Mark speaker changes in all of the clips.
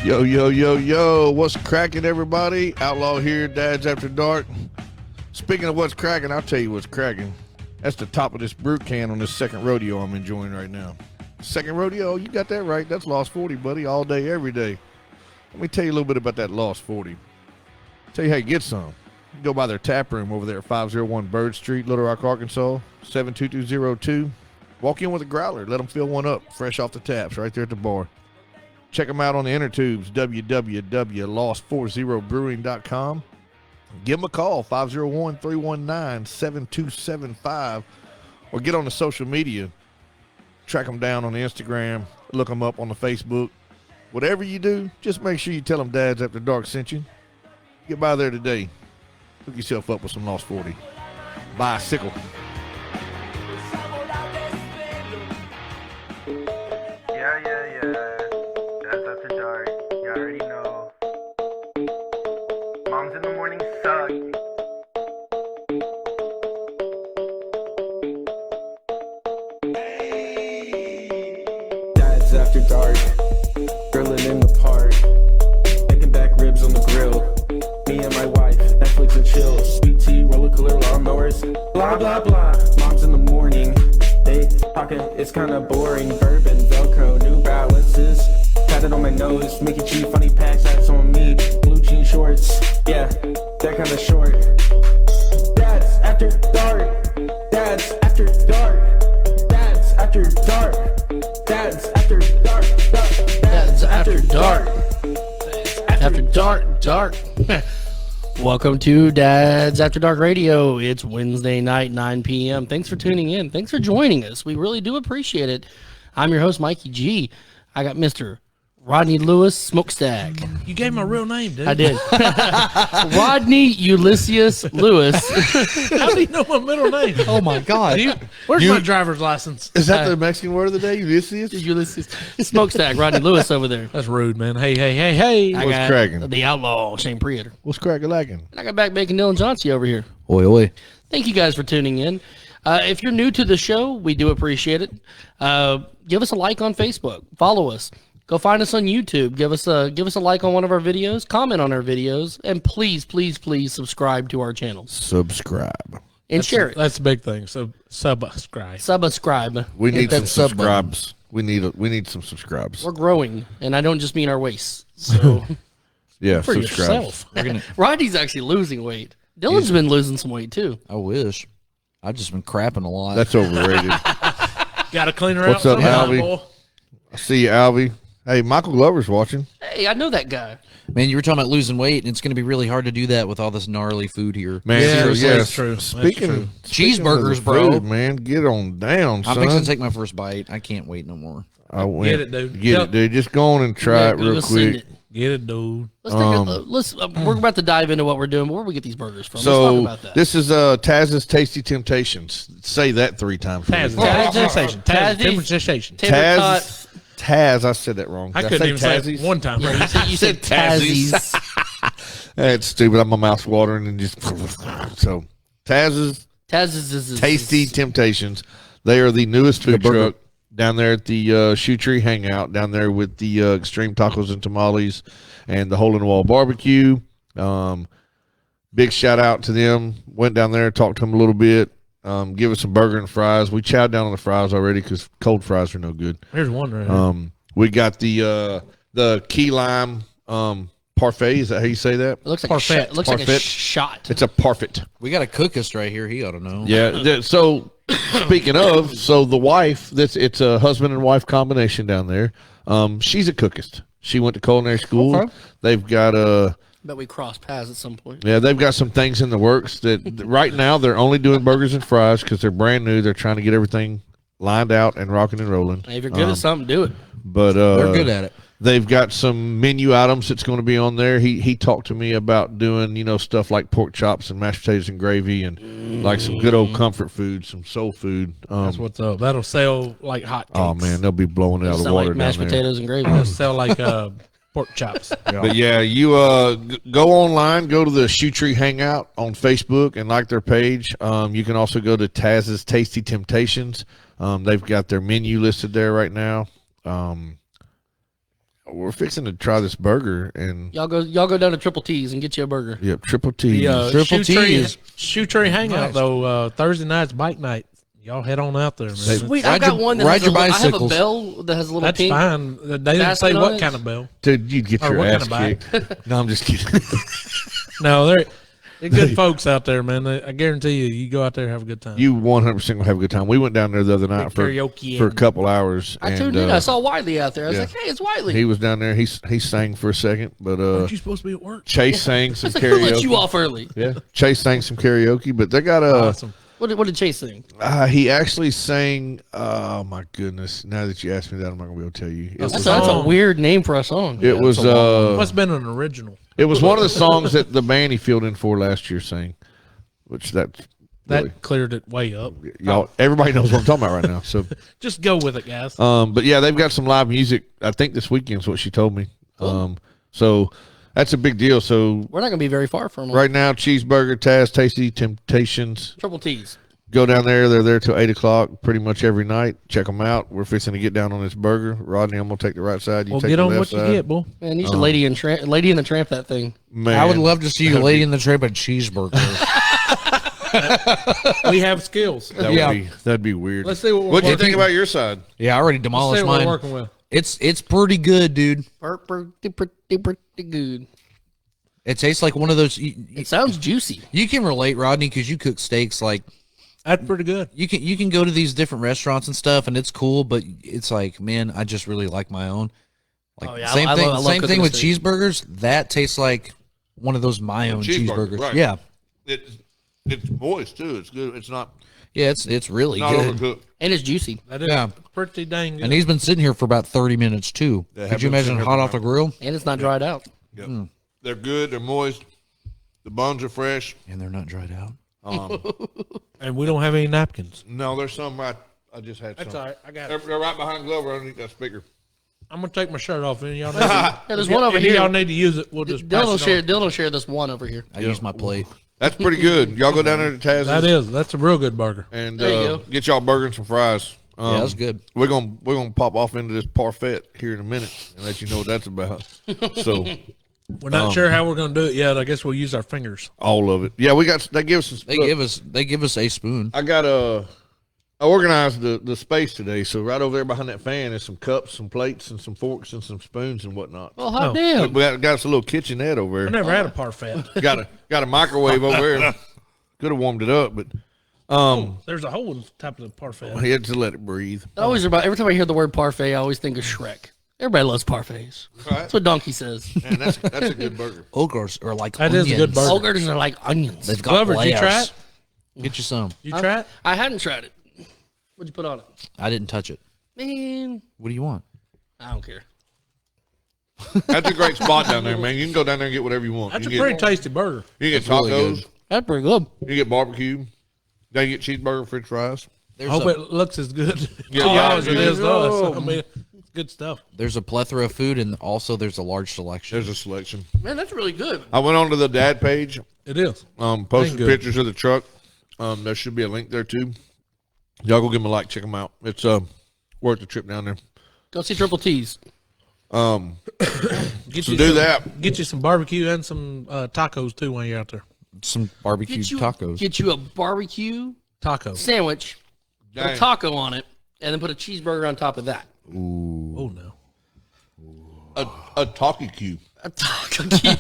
Speaker 1: Yo, yo, yo, yo. What's cracking, everybody? Outlaw here, Dads After Dark. Speaking of what's cracking, I'll tell you what's cracking. That's the top of this brute can on this second rodeo I'm enjoying right now. Second rodeo, you got that right. That's Lost 40, buddy, all day, every day. Let me tell you a little bit about that Lost 40. Tell you how you get some. You can go by their tap room over there at 501 Bird Street, Little Rock, Arkansas, 72202. Walk in with a growler. Let them fill one up, fresh off the taps, right there at the bar. Check them out on the inner tubes, www.lost40brewing.com. Give them a call, 501-319-7275, or get on the social media. Track them down on the Instagram, look them up on the Facebook. Whatever you do, just make sure you tell them Dads After Dark sent you. Get by there today. Hook yourself up with some Lost 40. Bicycle.
Speaker 2: After dark, grilling in the park, making back ribs on the grill. Me and my wife, Netflix and chill. Sweet tea, roller cooler, lawnmowers, blah blah blah. Mom's in the morning, they talking, it's kinda boring. Bourbon, Velcro, New Balances, tatted on my nose. Mickey G, funny packs, hats on me. Blue jean shorts, yeah, that kinda short. Dads After Dark, Dads After Dark, Dads After Dark. Dads After Dark, Dads After Dark,
Speaker 3: After dark. Welcome to Dads After Dark Radio. It's Wednesday night, 9 p.m. Thanks for tuning in. Thanks for joining us. We really do appreciate it. I'm your host, Mikey G. I got Mr. Rodney Lewis Smokestack.
Speaker 4: You gave my real name, dude.
Speaker 3: I did. Rodney Ulysses Lewis.
Speaker 4: How do you know my middle name?
Speaker 3: Oh my God.
Speaker 4: Where's my driver's license?
Speaker 1: Is that the Mexican word of the day, Ulysses?
Speaker 3: Ulysses Smokestack, Rodney Lewis over there.
Speaker 4: That's rude, man. Hey.
Speaker 3: I
Speaker 1: What's
Speaker 3: got
Speaker 1: cracking?
Speaker 3: The Outlaw, Shane Preator.
Speaker 1: What's cracking lacking?
Speaker 3: And I got back Bacon Dylan Johnson over here.
Speaker 5: Oi, oi.
Speaker 3: Thank you guys for tuning in. If you're new to the show, we do appreciate it. Give us a like on Facebook. Follow us. Go find us on YouTube. Give us a like on one of our videos. Comment on our videos. And please subscribe to our channel.
Speaker 1: Subscribe.
Speaker 3: And share it.
Speaker 4: That's the big thing. So subscribe.
Speaker 3: Subscribe.
Speaker 1: We need some
Speaker 5: that sub
Speaker 1: subscribes. We need some subscribes.
Speaker 3: We're growing. And I don't just mean our waists. So
Speaker 1: Yeah,
Speaker 4: For
Speaker 1: subscribes.
Speaker 4: yourself.
Speaker 3: Rodney's actually losing weight. Dylan's been losing some weight too.
Speaker 5: I wish. I've just been crapping a lot.
Speaker 1: That's overrated.
Speaker 4: Got to clean her
Speaker 1: What's
Speaker 4: out.
Speaker 1: up,
Speaker 4: sometime,
Speaker 1: Albie?
Speaker 4: boy.
Speaker 1: I see you, Albie. Hey, Michael Glover's watching.
Speaker 3: Hey, I know that guy.
Speaker 5: Man, you were talking about losing weight, and it's going to be really hard to do that with all this gnarly food here.
Speaker 1: Man,
Speaker 4: Yeah,
Speaker 1: yes.
Speaker 4: that's true. That's
Speaker 1: Speaking
Speaker 4: true.
Speaker 1: of
Speaker 5: Cheeseburgers,
Speaker 1: the
Speaker 5: bro.
Speaker 1: food, man, get on down,
Speaker 5: I'm
Speaker 1: son.
Speaker 5: fixing to take my first bite. I can't wait no more.
Speaker 1: I went.
Speaker 4: Get it, dude.
Speaker 1: Get
Speaker 4: Yep.
Speaker 1: it, dude. Just go on and try it real
Speaker 3: Let's send
Speaker 1: quick.
Speaker 3: it.
Speaker 4: Get it, dude.
Speaker 3: We're about to dive into what we're doing. Where do we get these burgers from? Let's
Speaker 1: So
Speaker 3: talk about that.
Speaker 1: this is Taz's Tasty Temptations. Say that 3 times. for me.
Speaker 4: Temptation.
Speaker 1: Taz, I said that wrong.
Speaker 4: I
Speaker 1: Did
Speaker 4: couldn't even say
Speaker 1: Tazzies?
Speaker 4: it one time.
Speaker 3: Yeah, you said Tazzies.
Speaker 1: That's stupid. I'm my mouth's watering and just so Taz's
Speaker 3: Taz's
Speaker 1: Tasty Temptations. They are the newest food truck down there at the Shoe Tree Hangout down there with the Extreme Tacos and Tamales and the Hole in the Wall Barbecue. Big shout out to them. Went down there, talked to them a little bit. Give us some burger and fries. We chowed down on the fries already because cold fries are no good.
Speaker 4: Here's one right here.
Speaker 1: We got the key lime parfait. Is that how you say that?
Speaker 3: It looks like
Speaker 4: Parfait.
Speaker 3: It looks like a
Speaker 1: Parfait.
Speaker 3: shot.
Speaker 1: It's a parfait.
Speaker 5: We got a cookist right here. He ought to know.
Speaker 1: Yeah. So speaking of, so the wife, it's a husband and wife combination down there. She's a cookist. She went to culinary school.
Speaker 5: Okay.
Speaker 1: They've got
Speaker 3: Bet we cross paths at some point.
Speaker 1: yeah, they've got some things in the works that right now they're only doing burgers and fries because they're brand new. They're trying to get everything lined out and rocking and rolling.
Speaker 3: Hey, if you're good at something, do it.
Speaker 1: But
Speaker 5: They're good at it.
Speaker 1: they've got some menu items that's going to be on there. He talked to me about doing, stuff like pork chops and mashed potatoes and gravy and like some good old comfort food, some soul food.
Speaker 4: That's what's up. That'll sell like hotcakes.
Speaker 1: Oh man, they'll be blowing it out of the
Speaker 3: Sound
Speaker 1: water
Speaker 3: like mashed
Speaker 1: down there.
Speaker 3: potatoes and gravy.
Speaker 4: That'll sell like pork chops.
Speaker 1: But yeah, you go online, go to the Shoe Tree Hangout on Facebook and like their page. You can also go to Taz's Tasty Temptations. They've got their menu listed there right now. we're fixing to try this burger, and
Speaker 3: Y'all go down to Triple T's and get you a burger.
Speaker 1: yep, triple T.
Speaker 4: The
Speaker 5: Triple T is
Speaker 4: Shoe Tree Hangout
Speaker 5: nice.
Speaker 4: though. Thursday night's bike night. Y'all head on out there, man.
Speaker 3: Sweet,
Speaker 5: Ride
Speaker 3: I've got
Speaker 5: your-
Speaker 3: one that
Speaker 5: ride
Speaker 3: has
Speaker 5: your
Speaker 3: I have a
Speaker 5: bicycles.
Speaker 3: bell that has a little
Speaker 4: That's
Speaker 3: pink.
Speaker 4: fine. They didn't
Speaker 3: basket
Speaker 4: say
Speaker 3: on
Speaker 4: what
Speaker 3: it?
Speaker 4: kind of bell.
Speaker 1: Dude, you'd get
Speaker 4: Or
Speaker 1: your
Speaker 4: what
Speaker 1: ass
Speaker 4: kind of
Speaker 1: kicked. No, I'm just kidding.
Speaker 4: No, they're good folks out there, man. I guarantee you, you go out there and have a good time.
Speaker 1: You 100% gonna have a good time. We went down there the other night for
Speaker 4: karaoke
Speaker 1: a
Speaker 4: and-
Speaker 1: couple hours.
Speaker 3: I
Speaker 1: and,
Speaker 3: tuned in. I saw Wiley out there. I was
Speaker 1: yeah.
Speaker 3: like, hey, it's Wiley.
Speaker 1: He was down there. He sang for a second, but
Speaker 4: Aren't you supposed to be at work?
Speaker 1: Chase sang
Speaker 3: I
Speaker 1: some
Speaker 3: was like, who let
Speaker 1: karaoke.
Speaker 3: you off early?
Speaker 1: Yeah, Chase sang some karaoke, but they got a.
Speaker 4: Awesome.
Speaker 3: What did Chase sing?
Speaker 1: He actually sang. Oh my goodness! Now that you asked me that, I'm not gonna be able to tell you. It
Speaker 4: That's
Speaker 1: was,
Speaker 3: That's a
Speaker 4: song.
Speaker 3: weird name for a song.
Speaker 1: it was
Speaker 4: Must have been an original.
Speaker 1: it was one of the songs that the band he filled in for last year sang, which
Speaker 4: That
Speaker 1: really,
Speaker 4: cleared it way up.
Speaker 1: y'all everybody knows what I'm talking about right now. So,
Speaker 4: Just go with it, guys.
Speaker 1: but yeah, they've got some live music. I think this weekend's what she told me. So that's a big deal. So
Speaker 3: We're not going to be very far from them.
Speaker 1: right now, Cheeseburger, Taz, Tasty Temptations.
Speaker 3: Triple T's.
Speaker 1: Go down there. They're there till 8:00 pretty much every night. Check them out. We're fixing to get down on this burger. Rodney, I'm gonna take the right side. You
Speaker 4: Well,
Speaker 1: take
Speaker 4: get
Speaker 1: the
Speaker 4: on
Speaker 1: left
Speaker 4: what
Speaker 1: side.
Speaker 4: you get, boy.
Speaker 3: Man, you should Lady in the Tramp that thing.
Speaker 1: Man,
Speaker 5: I would love to see you Lady in the Tramp and cheeseburger.
Speaker 4: We have skills.
Speaker 1: That'd be weird.
Speaker 4: Let's see what we're
Speaker 1: What'd you
Speaker 4: working
Speaker 1: think about your side?
Speaker 5: Yeah, I already
Speaker 4: Let's see
Speaker 5: demolished
Speaker 4: what we're
Speaker 5: mine.
Speaker 4: working with.
Speaker 5: It's pretty good, dude.
Speaker 3: Pretty good.
Speaker 5: It tastes like one of those.
Speaker 3: It sounds juicy.
Speaker 5: You can relate, Rodney, because you cook steaks. Like
Speaker 4: That's pretty good.
Speaker 5: you can go to these different restaurants and stuff, and it's cool. But it's like, man, I just really like my own. Like
Speaker 3: Oh, yeah,
Speaker 5: same
Speaker 3: I
Speaker 5: thing.
Speaker 3: love
Speaker 5: Same
Speaker 3: cooking
Speaker 5: thing
Speaker 3: a
Speaker 5: with
Speaker 3: steak.
Speaker 5: cheeseburgers. That tastes like one of those my own cheeseburgers.
Speaker 1: right.
Speaker 5: Yeah,
Speaker 1: It's moist too. It's good. It's not
Speaker 5: yeah. It's really
Speaker 1: not
Speaker 5: good.
Speaker 1: overcooked.
Speaker 3: And it's juicy.
Speaker 4: That is
Speaker 5: Yeah.
Speaker 4: pretty dang good.
Speaker 5: And he's been sitting here for about 30 minutes too.
Speaker 1: Yeah,
Speaker 5: Could you
Speaker 1: have been
Speaker 5: imagine
Speaker 1: sitting here
Speaker 5: hot
Speaker 1: for
Speaker 5: off the grill?
Speaker 3: And it's not dried out.
Speaker 1: Yep. They're good. They're moist. The buns are fresh.
Speaker 5: And they're not dried out.
Speaker 4: And we don't have any napkins.
Speaker 1: No, there's some right. I just had
Speaker 4: That's
Speaker 1: some.
Speaker 4: all right. I got
Speaker 1: They're,
Speaker 4: it.
Speaker 1: they're right behind Glover underneath that speaker.
Speaker 4: I'm going to take my shirt off. And y'all need
Speaker 3: Yeah, there's one over
Speaker 4: if
Speaker 3: here.
Speaker 4: y'all need to use it, we'll just pass it on.
Speaker 3: Dylan will share this one over here.
Speaker 5: I use my plate.
Speaker 1: That's pretty good. Y'all go down there to Taz's
Speaker 4: That's a real good burger.
Speaker 1: and
Speaker 3: There you go.
Speaker 1: get y'all a burger and some fries.
Speaker 5: Yeah, that's good.
Speaker 1: We're gonna pop off into this parfait here in a minute and let you know what that's about. So
Speaker 4: We're not sure how we're going to do it yet. I guess we'll use our fingers.
Speaker 1: all of it. Yeah, we got. They give us.
Speaker 5: They give us a spoon.
Speaker 1: I got I organized the space today, so right over there behind that fan is some cups, some plates, and some forks and some spoons and whatnot.
Speaker 3: Well, hot
Speaker 4: Oh.
Speaker 3: damn.
Speaker 1: We got us a little kitchenette over
Speaker 4: I
Speaker 1: there.
Speaker 4: never had a parfait.
Speaker 1: got a microwave over there. Could have warmed it up, but
Speaker 4: There's a hole in the top of the parfait.
Speaker 1: he had to let it breathe.
Speaker 3: Every time I hear the word parfait, I always think of Shrek. Everybody loves parfaits.
Speaker 1: Right.
Speaker 3: That's what Donkey says.
Speaker 1: And that's a good burger.
Speaker 5: Ogres are like
Speaker 4: That is
Speaker 5: onions.
Speaker 4: a good burger.
Speaker 3: Ogres are like onions.
Speaker 5: They've got
Speaker 4: Glover, did you
Speaker 5: layers.
Speaker 4: try it?
Speaker 5: Get you some.
Speaker 4: You try it?
Speaker 3: I hadn't tried it. What'd you put on it?
Speaker 5: I didn't touch it.
Speaker 3: Man,
Speaker 5: What do you want?
Speaker 3: I don't care.
Speaker 1: That's a great spot down there, man. You can go down there and get whatever you want.
Speaker 4: That's
Speaker 1: you
Speaker 4: a
Speaker 1: can
Speaker 4: pretty tasty burger.
Speaker 1: You can get
Speaker 5: That's really
Speaker 1: tacos.
Speaker 5: good.
Speaker 3: That's pretty good.
Speaker 1: You can get barbecue. Then you get cheeseburger, French fries.
Speaker 4: I hope it looks as good to
Speaker 1: Yeah,
Speaker 4: y'all as it
Speaker 1: yeah.
Speaker 4: is to us. I mean, it's good stuff.
Speaker 5: There's a plethora of food, and also there's a large selection.
Speaker 1: There's a selection.
Speaker 3: Man, that's really good.
Speaker 1: I went onto the dad page,
Speaker 4: It is.
Speaker 1: posted
Speaker 4: good.
Speaker 1: pictures of the truck. There should be a link there too. Y'all go give them a like, check them out. It's worth the trip down there.
Speaker 3: Go see Triple T's.
Speaker 4: Get
Speaker 1: So
Speaker 4: you
Speaker 1: do
Speaker 4: some-
Speaker 1: that.
Speaker 4: Get you some barbecue and some tacos too when you're out there.
Speaker 5: Some barbecue tacos.
Speaker 3: Get you a barbecue
Speaker 4: Tacos.
Speaker 3: sandwich, put a
Speaker 1: Dang.
Speaker 3: taco on it, and then put a cheeseburger on top of that.
Speaker 4: Oh no.
Speaker 1: A talkie cube.
Speaker 3: A taco cube.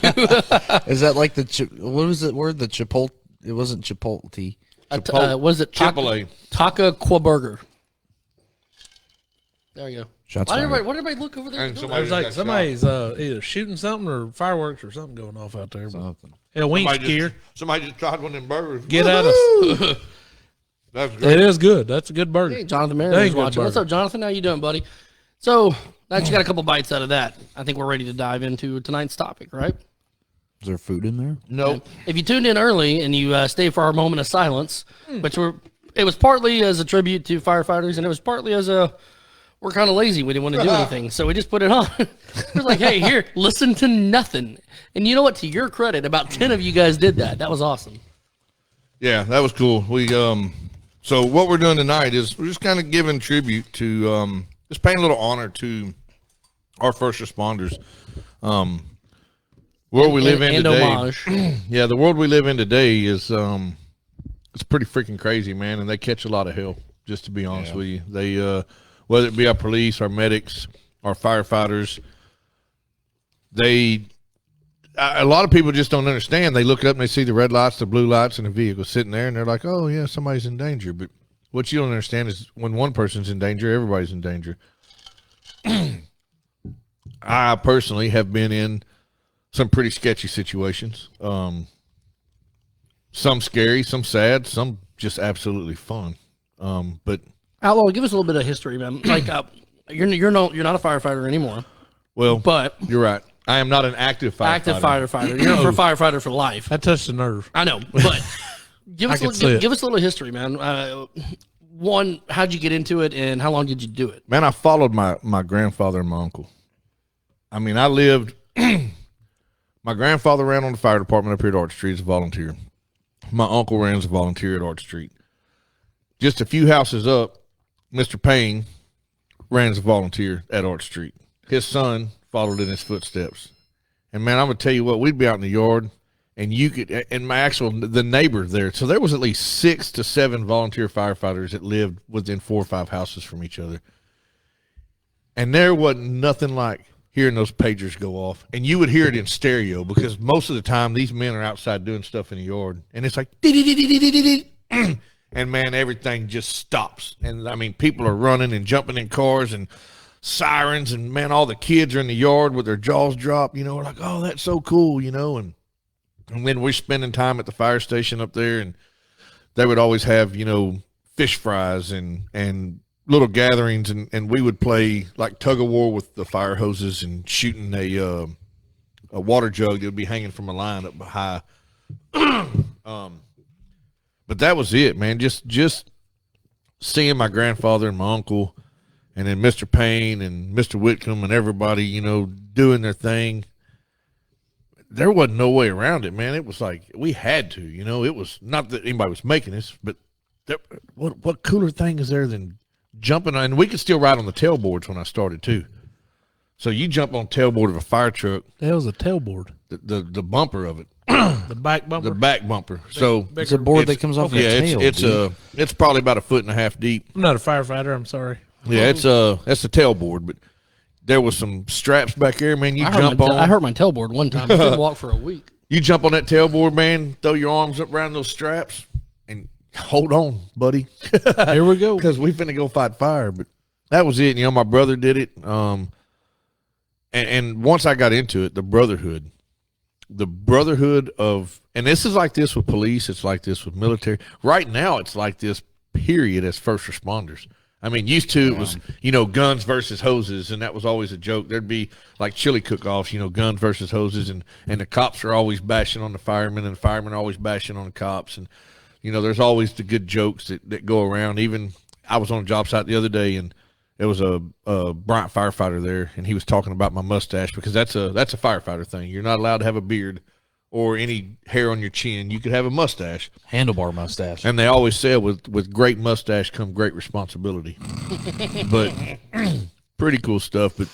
Speaker 5: Is that like what was the word? The chipotle? It wasn't chipotle.
Speaker 3: Was it
Speaker 1: Chipotle.
Speaker 3: Taco Burger? There you go.
Speaker 5: Shots
Speaker 3: Why did
Speaker 5: fired.
Speaker 3: everybody look over there?
Speaker 1: And
Speaker 3: doing?
Speaker 4: I was like,
Speaker 1: got
Speaker 4: somebody's either shooting something or fireworks or something going off out there.
Speaker 5: Something.
Speaker 4: Hell, we ain't
Speaker 1: Somebody
Speaker 4: scared.
Speaker 1: somebody just tried one of them burgers.
Speaker 4: Get at us.
Speaker 1: That's great.
Speaker 4: It is good. That's a good burger.
Speaker 3: Hey, Jonathan
Speaker 4: Dang
Speaker 3: Merriman's
Speaker 4: good
Speaker 3: watching. What's
Speaker 4: burger.
Speaker 3: up, Jonathan? How you doing, buddy? So, now that you got a couple bites out of that, I think we're ready to dive into tonight's topic, right?
Speaker 5: Is there food in there?
Speaker 1: Nope.
Speaker 3: If you tuned in early and you stayed for our moment of silence, which it was partly as a tribute to firefighters, and it was partly as we're kind of lazy. We didn't want to do anything, so we just put it on. We're like, hey, here, listen to nothing. And you know what? To your credit, about 10 of you guys did that. That was awesome.
Speaker 1: Yeah, that was cool. We so what we're doing tonight is we're just kind of giving tribute to just paying a little honor to our first responders. World we live in
Speaker 3: and
Speaker 1: today.
Speaker 3: homage.
Speaker 1: Yeah, the world we live in today is it's pretty freaking crazy, man, and they catch a lot of hell, just to be honest with you. They whether it be our police, our medics, our firefighters, a lot of people just don't understand. They look up and they see the red lights, the blue lights, and the vehicle sitting there, and they're like, oh yeah, somebody's in danger. But what you don't understand is when one person's in danger, everybody's in danger. I personally have been in some pretty sketchy situations. Some scary, some sad, some just absolutely fun. But
Speaker 3: Outlaw, give us a little bit of history, man. Like, you're not a firefighter anymore.
Speaker 1: well,
Speaker 3: But
Speaker 1: you're right. I am not an active firefighter.
Speaker 3: active firefighter. You're a firefighter for life.
Speaker 4: That touched the nerve.
Speaker 3: I know, but give us
Speaker 4: I can see it.
Speaker 3: give us a little history, man. One, how'd you get into it, and how long did you do it?
Speaker 1: Man, I followed my grandfather and my uncle. I mean, I lived. My grandfather ran on the fire department up here at Arch Street as a volunteer. My uncle ran as a volunteer at Arch Street. Just a few houses up, Mr. Payne ran as a volunteer at Arch Street. His son followed in his footsteps. And man, I'm gonna tell you what, we'd be out in the yard, and the neighbor there. So there was at least 6 to 7 volunteer firefighters that lived within 4 or 5 houses from each other. And there wasn't nothing like hearing those pagers go off, and you would hear it in stereo because most of the time these men are outside doing stuff in the yard, and it's like and man, everything just stops. And I mean, people are running and jumping in cars and sirens, and man, all the kids are in the yard with their jaws dropped, like, oh, that's so cool, and then we're spending time at the fire station up there, and they would always have fish fries and little gatherings, and we would play like tug of war with the fire hoses and shooting a water jug that would be hanging from a line up high. But that was it, man. Just seeing my grandfather and my uncle, and then Mr. Payne and Mr. Whitcomb and everybody, doing their thing. There wasn't no way around it, man. It was like we had to, It was not that anybody was making us, but what cooler thing is there than jumping on? And we could still ride on the tailboards when I started too. So you jump on the tailboard of a fire truck.
Speaker 4: The hell's a tailboard?
Speaker 1: The bumper of it.
Speaker 4: The back bumper?
Speaker 1: The back bumper. So
Speaker 5: It's a board that comes off the tail.
Speaker 1: It's probably about 1.5 feet deep.
Speaker 4: I'm not a firefighter. I'm sorry.
Speaker 1: Yeah, that's the tailboard, but there was some straps back there, man. I
Speaker 3: hurt my tailboard one time. I couldn't walk for a week.
Speaker 1: You jump on that tailboard, man, throw your arms up around those straps, and hold on, buddy.
Speaker 4: Here we go.
Speaker 1: Because we finna go fight fire. But that was it. My brother did it. And once I got into it, the brotherhood of, and this is like this with police, it's like this with military. Right now, it's like this, period, as first responders. I mean, used to it was, guns versus hoses, and that was always a joke. There'd be like chili cook-offs, guns versus hoses, and the cops are always bashing on the firemen, and the firemen are always bashing on the cops. And, there's always the good jokes that go around. Even I was on a job site the other day, and there was a Bryant firefighter there, and he was talking about my mustache, because that's a firefighter thing. You're not allowed to have a beard or any hair on your chin. You could have a mustache.
Speaker 5: Handlebar mustache.
Speaker 1: And they always say with great mustache come great responsibility. But pretty cool stuff. But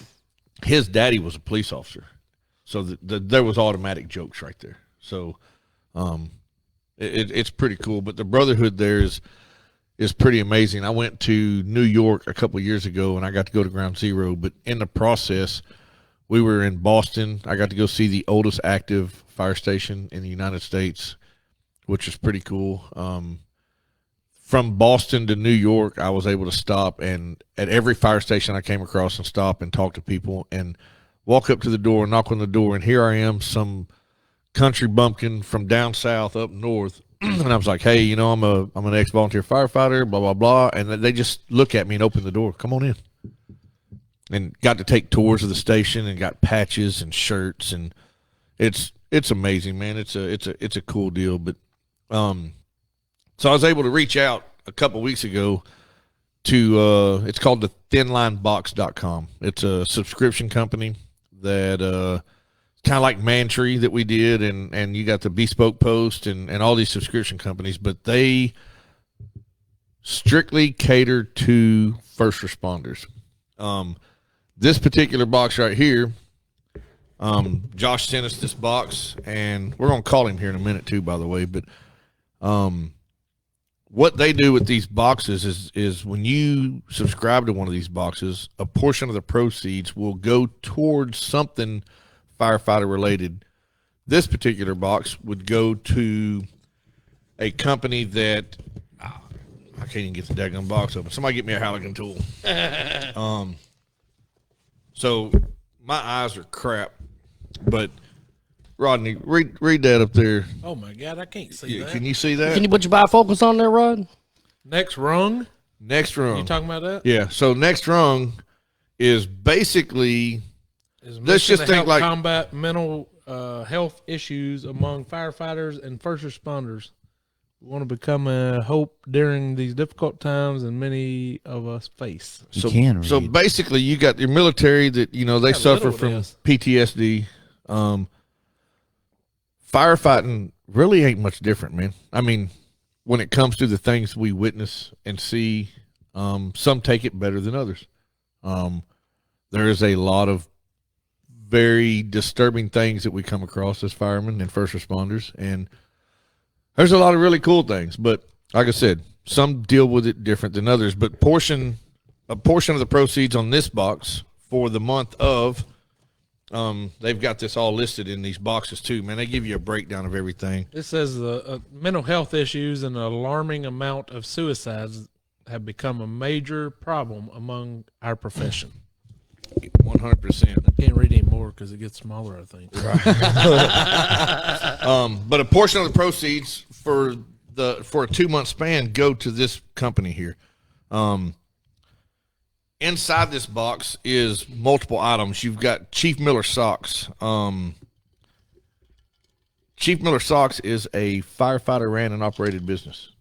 Speaker 1: his daddy was a police officer. So there was automatic jokes right there. So it's pretty cool. But the brotherhood there is pretty amazing. I went to New York a couple of years ago, and I got to go to Ground Zero. But in the process, we were in Boston. I got to go see the oldest active fire station in the United States, which is pretty cool. From Boston to New York, I was able to stop, and at every fire station I came across, and stop and talk to people and walk up to the door and knock on the door. And here I am, some country bumpkin from down south up north. And I was like, hey, I'm an ex-volunteer firefighter, blah, blah, blah. And they just look at me and open the door. Come on in. And got to take tours of the station and got patches and shirts, and it's amazing, man. It's a cool deal. But so I was able to reach out a couple weeks ago to it's called the thinlinebox.com. It's a subscription company that kind of like Mantree that we did, and you got the Bespoke Post and all these subscription companies, but they strictly cater to first responders. This particular box right here, Josh sent us this box, and we're going to call him here in a minute too, by the way. But what they do with these boxes is when you subscribe to one of these boxes, a portion of the proceeds will go towards something firefighter related. This particular box would go to a company that I can't even get the daggone box open. Somebody get me a Halligan tool. So my eyes are crap, but Rodney, read that up there.
Speaker 4: Oh my God, I can't see that.
Speaker 1: Can you see that?
Speaker 3: Can you put your bifocals on there, Rod?
Speaker 4: Next rung?
Speaker 1: Next rung.
Speaker 4: You talking about that?
Speaker 1: Yeah. So next rung is basically
Speaker 4: Is
Speaker 1: let's just
Speaker 4: to
Speaker 1: think
Speaker 4: help
Speaker 1: like
Speaker 4: combat mental health issues among firefighters and first responders. We want to become a hope during these difficult times and many of us face.
Speaker 1: so,
Speaker 5: can
Speaker 1: so
Speaker 5: read.
Speaker 1: basically you got your military that they suffer
Speaker 4: little
Speaker 1: from
Speaker 4: it is.
Speaker 1: PTSD. Firefighting really ain't much different, man. I mean, when it comes to the things we witness and see, some take it better than others. There is a lot of very disturbing things that we come across as firemen and first responders, and there's a lot of really cool things. But like I said, some deal with it different than others. But a portion of the proceeds on this box for the month of they've got this all listed in these boxes too, man. They give you a breakdown of everything.
Speaker 4: It says mental health issues and an alarming amount of suicides have become a major problem among our profession.
Speaker 1: 100%.
Speaker 4: I can't read anymore because it gets smaller, I think.
Speaker 1: But a portion of the proceeds for a 2-month span go to this company here. Inside this box is multiple items. You've got Chief Miller socks. Chief Miller socks is a firefighter ran and operated business.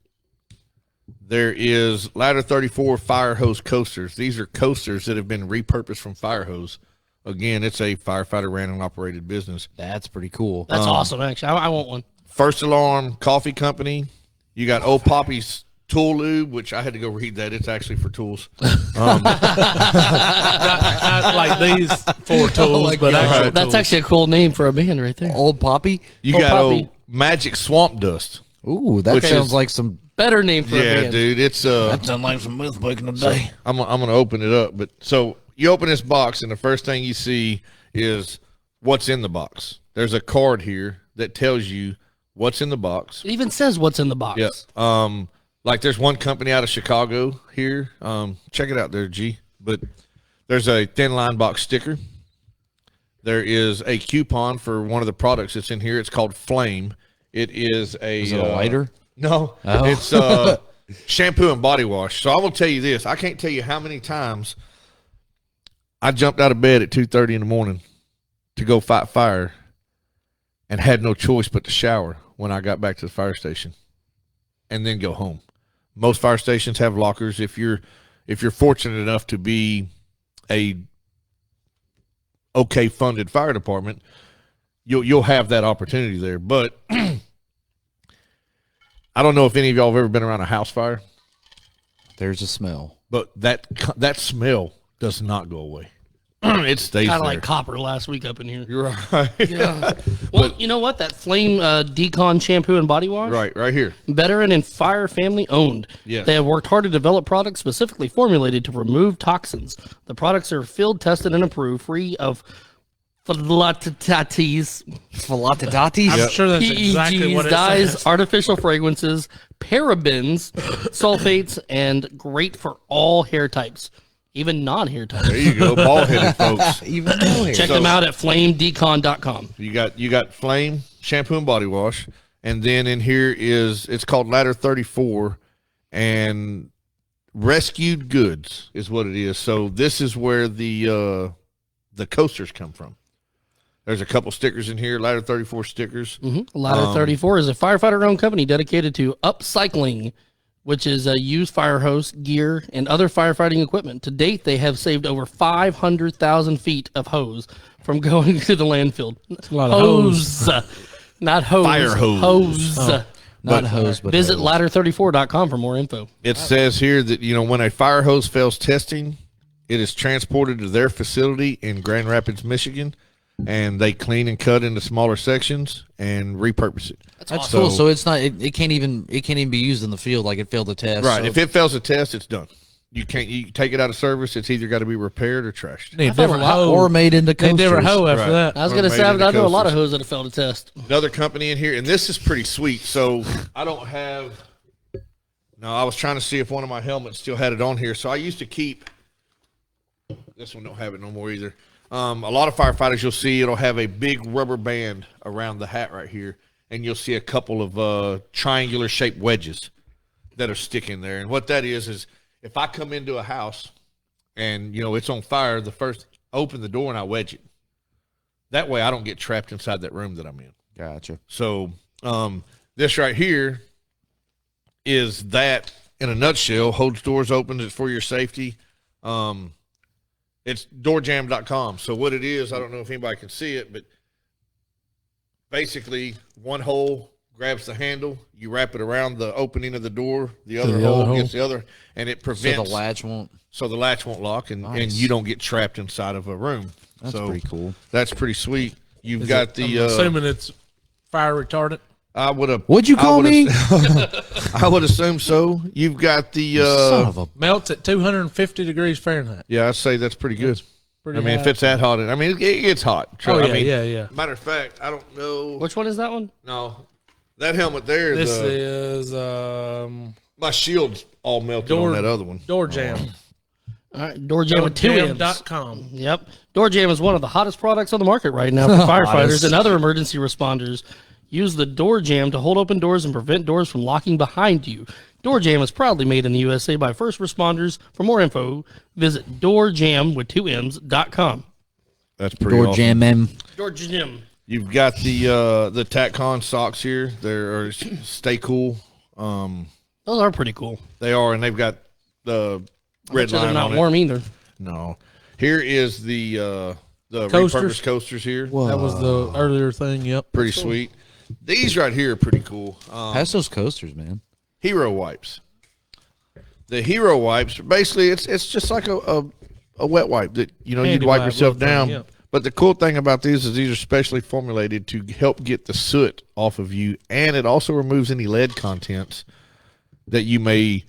Speaker 1: There is Ladder 34 fire hose coasters. These are coasters that have been repurposed from fire hose. Again, it's a firefighter ran and operated business.
Speaker 5: That's pretty cool.
Speaker 3: That's awesome, actually. I want one.
Speaker 1: First Alarm Coffee Company. You got Old Poppy's Tool Lube, which I had to go read that. It's actually for tools.
Speaker 4: Not like these 4 tools, but actual
Speaker 3: That's
Speaker 4: tools.
Speaker 3: actually a cool name for a band right there.
Speaker 5: Old Poppy.
Speaker 1: You
Speaker 3: Old
Speaker 1: got
Speaker 3: Poppy.
Speaker 1: Old Magic Swamp Dust.
Speaker 5: Ooh, that
Speaker 1: Which
Speaker 5: sounds
Speaker 1: is-
Speaker 5: like some.
Speaker 3: Better name for a
Speaker 1: Yeah,
Speaker 3: band.
Speaker 1: dude. It's
Speaker 5: Sounds like some myth back in the day.
Speaker 1: I'm gonna open it up. But so you open this box, and the first thing you see is what's in the box. There's a card here that tells you what's in the box.
Speaker 3: It even says what's in the box.
Speaker 1: Yeah. Like there's one company out of Chicago here. Check it out there, G. But there's a thin line box sticker. There is a coupon for one of the products that's in here. It's called Flame. It is a
Speaker 5: Is it a lighter?
Speaker 1: No,
Speaker 5: Oh.
Speaker 1: it's shampoo and body wash. So I will tell you this. I can't tell you how many times I jumped out of bed at 2:30 in the morning to go fight fire and had no choice but to shower when I got back to the fire station and then go home. Most fire stations have lockers. If you're fortunate enough to be a okay funded fire department, you'll have that opportunity there. But I don't know if any of y'all have ever been around a house fire,
Speaker 5: There's a smell.
Speaker 1: but that smell does not go away. It stays
Speaker 3: Kind
Speaker 1: there.
Speaker 3: of like copper last week up in here.
Speaker 1: You're right.
Speaker 3: Yeah. Well, you know what? That Flame Decon shampoo and body wash?
Speaker 1: right here.
Speaker 3: Veteran and fire family owned.
Speaker 1: Yes.
Speaker 3: They have worked hard to develop products specifically formulated to remove toxins. The products are field tested and approved, free of phthalates,
Speaker 4: I'm sure that's exactly what
Speaker 3: PEGs,
Speaker 4: it
Speaker 3: dyes,
Speaker 4: says.
Speaker 3: artificial fragrances, parabens, sulfates, and great for all hair types, even non-hair types.
Speaker 1: There you go, bald-headed folks.
Speaker 5: Even though
Speaker 3: Check them out at flamedecon.com.
Speaker 1: You got Flame shampoo and body wash, and then in here it's called Ladder 34, and Rescued Goods is what it is. So this is where the coasters come from. There's a couple stickers in here, Ladder 34 stickers.
Speaker 3: Ladder 34 is a firefighter-owned company dedicated to upcycling, which is used fire hose, gear, and other firefighting equipment. To date, they have saved over 500,000 feet of hose from going to the landfill.
Speaker 4: a lot of hose.
Speaker 3: Not hose.
Speaker 1: Fire hose.
Speaker 3: Hose.
Speaker 5: not hose, but
Speaker 3: Visit
Speaker 5: hose.
Speaker 3: ladder34.com for more info.
Speaker 1: It says here that when a fire hose fails testing, It is transported to their facility in Grand Rapids, Michigan, and they clean and cut into smaller sections and repurpose it.
Speaker 5: That's
Speaker 3: awesome.
Speaker 5: cool. So it's not. It can't even be used in the field. Like it failed the test.
Speaker 1: Right.
Speaker 5: So
Speaker 1: If it fails a test, it's done. You take it out of service. It's either got to be repaired or trashed.
Speaker 4: Need
Speaker 3: I thought
Speaker 4: different
Speaker 3: it was
Speaker 4: hoe.
Speaker 5: or made into
Speaker 4: Need
Speaker 5: coasters.
Speaker 4: different hoe after
Speaker 1: Right.
Speaker 4: that.
Speaker 3: I was
Speaker 1: Or
Speaker 3: going to
Speaker 1: made
Speaker 3: say, I
Speaker 1: into
Speaker 3: know a lot of
Speaker 1: coasters.
Speaker 3: hoes that have failed a test.
Speaker 1: Another company in here, and this is pretty sweet. So I don't have. No, I was trying to see if one of my helmets still had it on here. So I used to keep. This one don't have it no more either. A lot of firefighters you'll see it'll have a big rubber band around the hat right here, and you'll see a couple of triangular shaped wedges that are sticking there. And what that is if I come into a house and it's on fire, the first open the door and I wedge it. That way I don't get trapped inside that room that I'm in.
Speaker 5: Gotcha.
Speaker 1: So this right here is that in a nutshell. Holds doors open. It's for your safety. It's doorjam.com. So what it is, I don't know if anybody can see it, but basically one hole grabs the handle, you wrap it around the opening of the door, the other hole gets the other, and it prevents
Speaker 5: So the latch won't.
Speaker 1: So the latch won't lock, and
Speaker 5: Nice.
Speaker 1: you don't get trapped inside of a room.
Speaker 5: That's
Speaker 1: so
Speaker 5: pretty cool.
Speaker 1: That's pretty sweet. You've
Speaker 4: Is
Speaker 1: got
Speaker 4: it-
Speaker 1: the.
Speaker 4: I'm assuming it's fire retardant.
Speaker 1: I would have.
Speaker 5: What'd you call me?
Speaker 1: I would assume so. You've got the.
Speaker 5: Son of a.
Speaker 4: Melts at 250 degrees Fahrenheit.
Speaker 1: Yeah, I'd say that's pretty good.
Speaker 4: Pretty
Speaker 1: I mean,
Speaker 4: high.
Speaker 1: if it's that hot, I mean, it gets hot.
Speaker 4: Oh,
Speaker 1: I
Speaker 4: yeah,
Speaker 1: mean,
Speaker 4: yeah.
Speaker 1: Matter of fact, I don't know.
Speaker 3: Which one is that one?
Speaker 1: No, that helmet there.
Speaker 4: This is
Speaker 1: My shield's all melted
Speaker 4: Door-
Speaker 1: on that other one.
Speaker 4: Door Jam.
Speaker 3: All right, Door Jam with two M's.
Speaker 4: Doorjam.com.
Speaker 3: Yep. Door Jam is one of the hottest products on the market right now for firefighters and other emergency responders. Use the Door Jam to hold open doors and prevent doors from locking behind you. Door Jam is proudly made in the USA by first responders. For more info, visit doorjam.com.
Speaker 1: That's pretty
Speaker 5: Door
Speaker 1: awesome.
Speaker 5: jam, man.
Speaker 3: Door Jam.
Speaker 1: You've got the TacCon socks here. They're Stay Cool.
Speaker 3: Those are pretty cool.
Speaker 1: They are, and they've got the red
Speaker 3: So they're
Speaker 1: line
Speaker 3: not
Speaker 1: on it.
Speaker 3: warm either.
Speaker 1: No. Here is the
Speaker 4: Coasters.
Speaker 1: repurposed coasters here.
Speaker 4: That was the earlier thing. Yep.
Speaker 1: Pretty sweet. These right here are pretty cool.
Speaker 5: Pass those coasters, man.
Speaker 1: Hero wipes. The Hero wipes, basically, it's just like a wet wipe that you'd
Speaker 4: Handy
Speaker 1: wipe
Speaker 4: wipe
Speaker 1: yourself
Speaker 4: little thing,
Speaker 1: down.
Speaker 4: yeah.
Speaker 1: But the cool thing about these is these are specially formulated to help get the soot off of you, and it also removes any lead contents that you may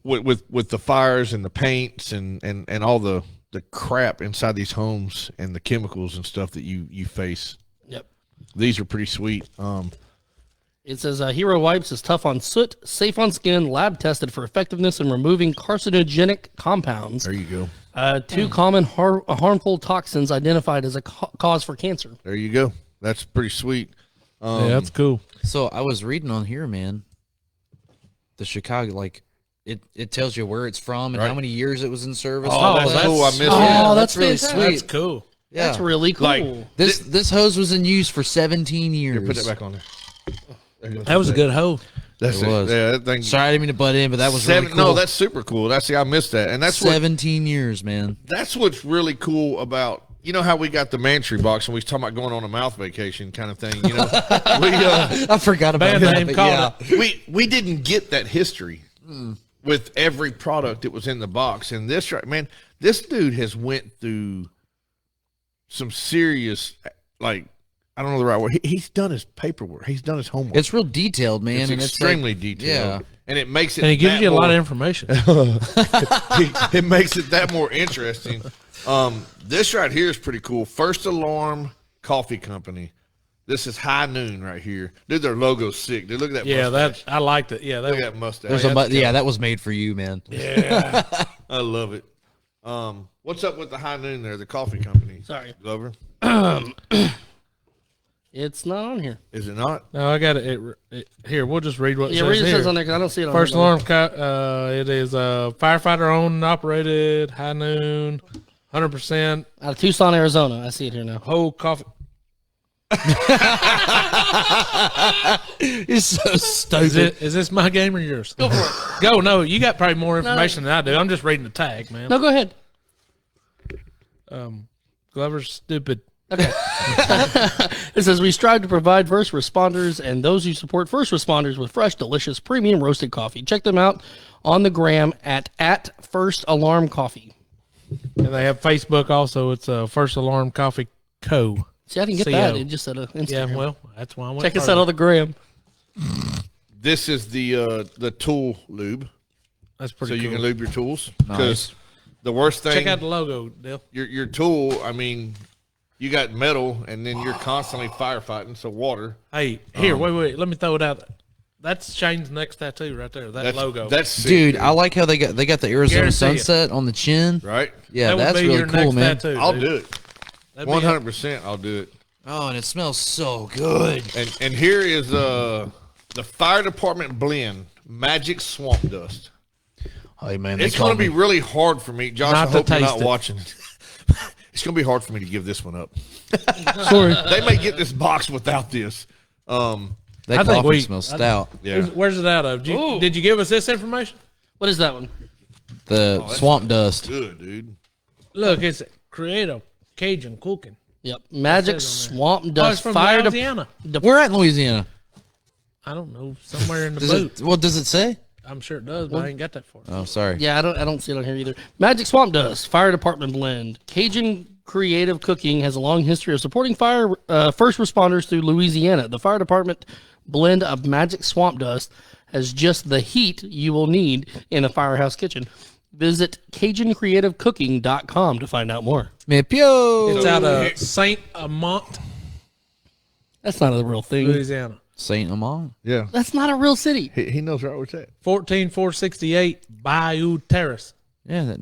Speaker 1: with the fires and the paints and all the crap inside these homes and the chemicals and stuff that you face.
Speaker 3: Yep.
Speaker 1: These are pretty sweet.
Speaker 3: It says Hero Wipes is tough on soot, safe on skin, lab tested for effectiveness in removing carcinogenic compounds.
Speaker 1: There you go.
Speaker 3: Two common harmful toxins identified as a cause for cancer.
Speaker 1: There you go. That's pretty sweet.
Speaker 4: Yeah, that's cool.
Speaker 5: So I was reading on here, man. The Chicago, like, it tells you where it's from and how
Speaker 1: Right.
Speaker 5: many years it was in service.
Speaker 1: Oh,
Speaker 5: and all
Speaker 1: that's
Speaker 5: that.
Speaker 1: cool. I missed
Speaker 3: Oh,
Speaker 1: it.
Speaker 3: that's
Speaker 5: really
Speaker 3: fantastic.
Speaker 5: sweet.
Speaker 4: That's cool.
Speaker 5: Yeah.
Speaker 3: That's really cool.
Speaker 1: Like,
Speaker 5: This hose was in use for 17 years.
Speaker 1: Here, put that back on there. There you go.
Speaker 4: That was a good hoe.
Speaker 1: That's
Speaker 5: It was.
Speaker 1: Yeah, that thing.
Speaker 5: Sorry, I didn't mean to butt in, but that was really cool.
Speaker 1: No, that's super cool. I missed that, and that's
Speaker 5: 17 years, man.
Speaker 1: that's what's really cool about. You know how we got the Mantry box and we was talking about going on a mouth vacation kind of thing. You know,
Speaker 5: I forgot about
Speaker 4: Band
Speaker 5: that.
Speaker 4: name
Speaker 5: but
Speaker 4: called
Speaker 5: yeah.
Speaker 1: we didn't get that history with every product that was in the box. And this right, man, this dude has went through some serious, like, I don't know the right word. He's done his paperwork. He's done his homework.
Speaker 5: It's real detailed, man.
Speaker 1: It's
Speaker 5: and
Speaker 1: extremely
Speaker 5: it's like,
Speaker 1: detailed.
Speaker 5: Yeah.
Speaker 1: And it makes it.
Speaker 4: And he gives
Speaker 1: that
Speaker 4: you a lot
Speaker 1: more-
Speaker 4: of information.
Speaker 1: it makes it that more interesting. This right here is pretty cool. First Alarm Coffee Company. This is High Noon right here. Dude, their logo's sick. Dude, look at that
Speaker 4: Yeah,
Speaker 1: mustache.
Speaker 4: I liked it. Yeah,
Speaker 1: Look at
Speaker 4: that,
Speaker 1: that mustache.
Speaker 5: There's yeah, that was made for you, man.
Speaker 4: yeah.
Speaker 1: I love it. What's up with the High Noon there, the coffee company?
Speaker 3: Sorry.
Speaker 1: Glover?
Speaker 3: It's not on here.
Speaker 1: Is it not?
Speaker 4: No, I got it. Here, we'll just read what it
Speaker 3: Yeah,
Speaker 4: says
Speaker 3: read it
Speaker 4: here.
Speaker 3: says on there because I don't see it on
Speaker 4: First
Speaker 3: here.
Speaker 4: alarm, it is firefighter owned and operated, High Noon, 100%
Speaker 3: Out of Tucson, Arizona. I see it here now.
Speaker 4: whole coffee.
Speaker 5: It's so stupid.
Speaker 4: Is this my game or yours? Go for it. Go. No, you got probably more information than I do. I'm just reading the tag, man.
Speaker 3: No, go ahead.
Speaker 4: Glover's stupid.
Speaker 3: Okay. It says we strive to provide first responders and those who support first responders with fresh, delicious, premium roasted coffee. Check them out on the gram at First Alarm Coffee.
Speaker 4: And they have Facebook also. It's First Alarm Coffee Co.
Speaker 3: See, I didn't get
Speaker 4: CO.
Speaker 3: that. It just said Instagram.
Speaker 4: Yeah, well, that's why I went
Speaker 3: Check us
Speaker 4: further.
Speaker 3: out on the gram.
Speaker 1: This is the tool lube,
Speaker 4: That's
Speaker 1: so
Speaker 4: pretty
Speaker 1: you
Speaker 4: cool.
Speaker 1: can lube your tools.
Speaker 5: Nice.
Speaker 1: Because the worst thing,
Speaker 4: Check out the logo, Dale.
Speaker 1: your tool. I mean, you got metal, and then you're constantly firefighting. So water.
Speaker 4: Hey, here, wait. Let me throw it out. That's Shane's next tattoo right there. That logo.
Speaker 1: That's sick,
Speaker 5: Dude, I like how they got the Arizona
Speaker 4: Guarantee it.
Speaker 5: sunset on the chin.
Speaker 1: right.
Speaker 5: Yeah,
Speaker 4: that would
Speaker 5: that's
Speaker 4: be
Speaker 5: really
Speaker 4: your
Speaker 5: cool,
Speaker 4: next
Speaker 5: man.
Speaker 4: tattoo.
Speaker 1: I'll
Speaker 4: dude.
Speaker 1: do it.
Speaker 4: That'd be
Speaker 1: 100%. I'll do it.
Speaker 5: Oh, and it smells so good.
Speaker 1: And here is the fire department blend magic swamp dust.
Speaker 5: Hey, man,
Speaker 1: It's going to be really hard for me, Josh.
Speaker 4: Not
Speaker 1: I
Speaker 4: to
Speaker 1: hope you're not
Speaker 4: taste it.
Speaker 1: watching. It's going to be hard for me to give this one up.
Speaker 3: Sorry.
Speaker 1: They may get this box without this.
Speaker 5: That
Speaker 4: I think
Speaker 5: coffee
Speaker 4: we-
Speaker 5: smells stout.
Speaker 1: Yeah.
Speaker 4: Where's it out of? Did you give us this information?
Speaker 3: What is that one?
Speaker 5: The swamp dust.
Speaker 1: Good, dude.
Speaker 4: Look, it's creative Cajun cooking.
Speaker 3: Yep. Magic
Speaker 4: It says on
Speaker 3: Swamp
Speaker 4: Oh, it's
Speaker 3: Dust
Speaker 4: from
Speaker 3: Fire
Speaker 4: Louisiana.
Speaker 5: We're at Louisiana.
Speaker 4: I don't know, somewhere in the
Speaker 5: Does
Speaker 4: boot.
Speaker 5: it? What does it say?
Speaker 4: I'm sure it does, but I ain't got that for.
Speaker 5: Oh, sorry.
Speaker 3: Yeah, I don't see it on here either. Magic Swamp Dust Fire Department Blend. Cajun Creative Cooking has a long history of supporting first responders through Louisiana. The fire department blend of Magic Swamp Dust has just the heat you will need in a firehouse kitchen. Visit CajunCreativeCooking.com to find out more.
Speaker 5: Man, pio.
Speaker 4: It's out of Saint Amant,
Speaker 3: That's not a real thing.
Speaker 4: Louisiana.
Speaker 5: Saint Amand.
Speaker 1: Yeah.
Speaker 3: That's not a real city.
Speaker 1: He knows right where it's at.
Speaker 4: 14468 Bayou Terrace.
Speaker 5: Yeah,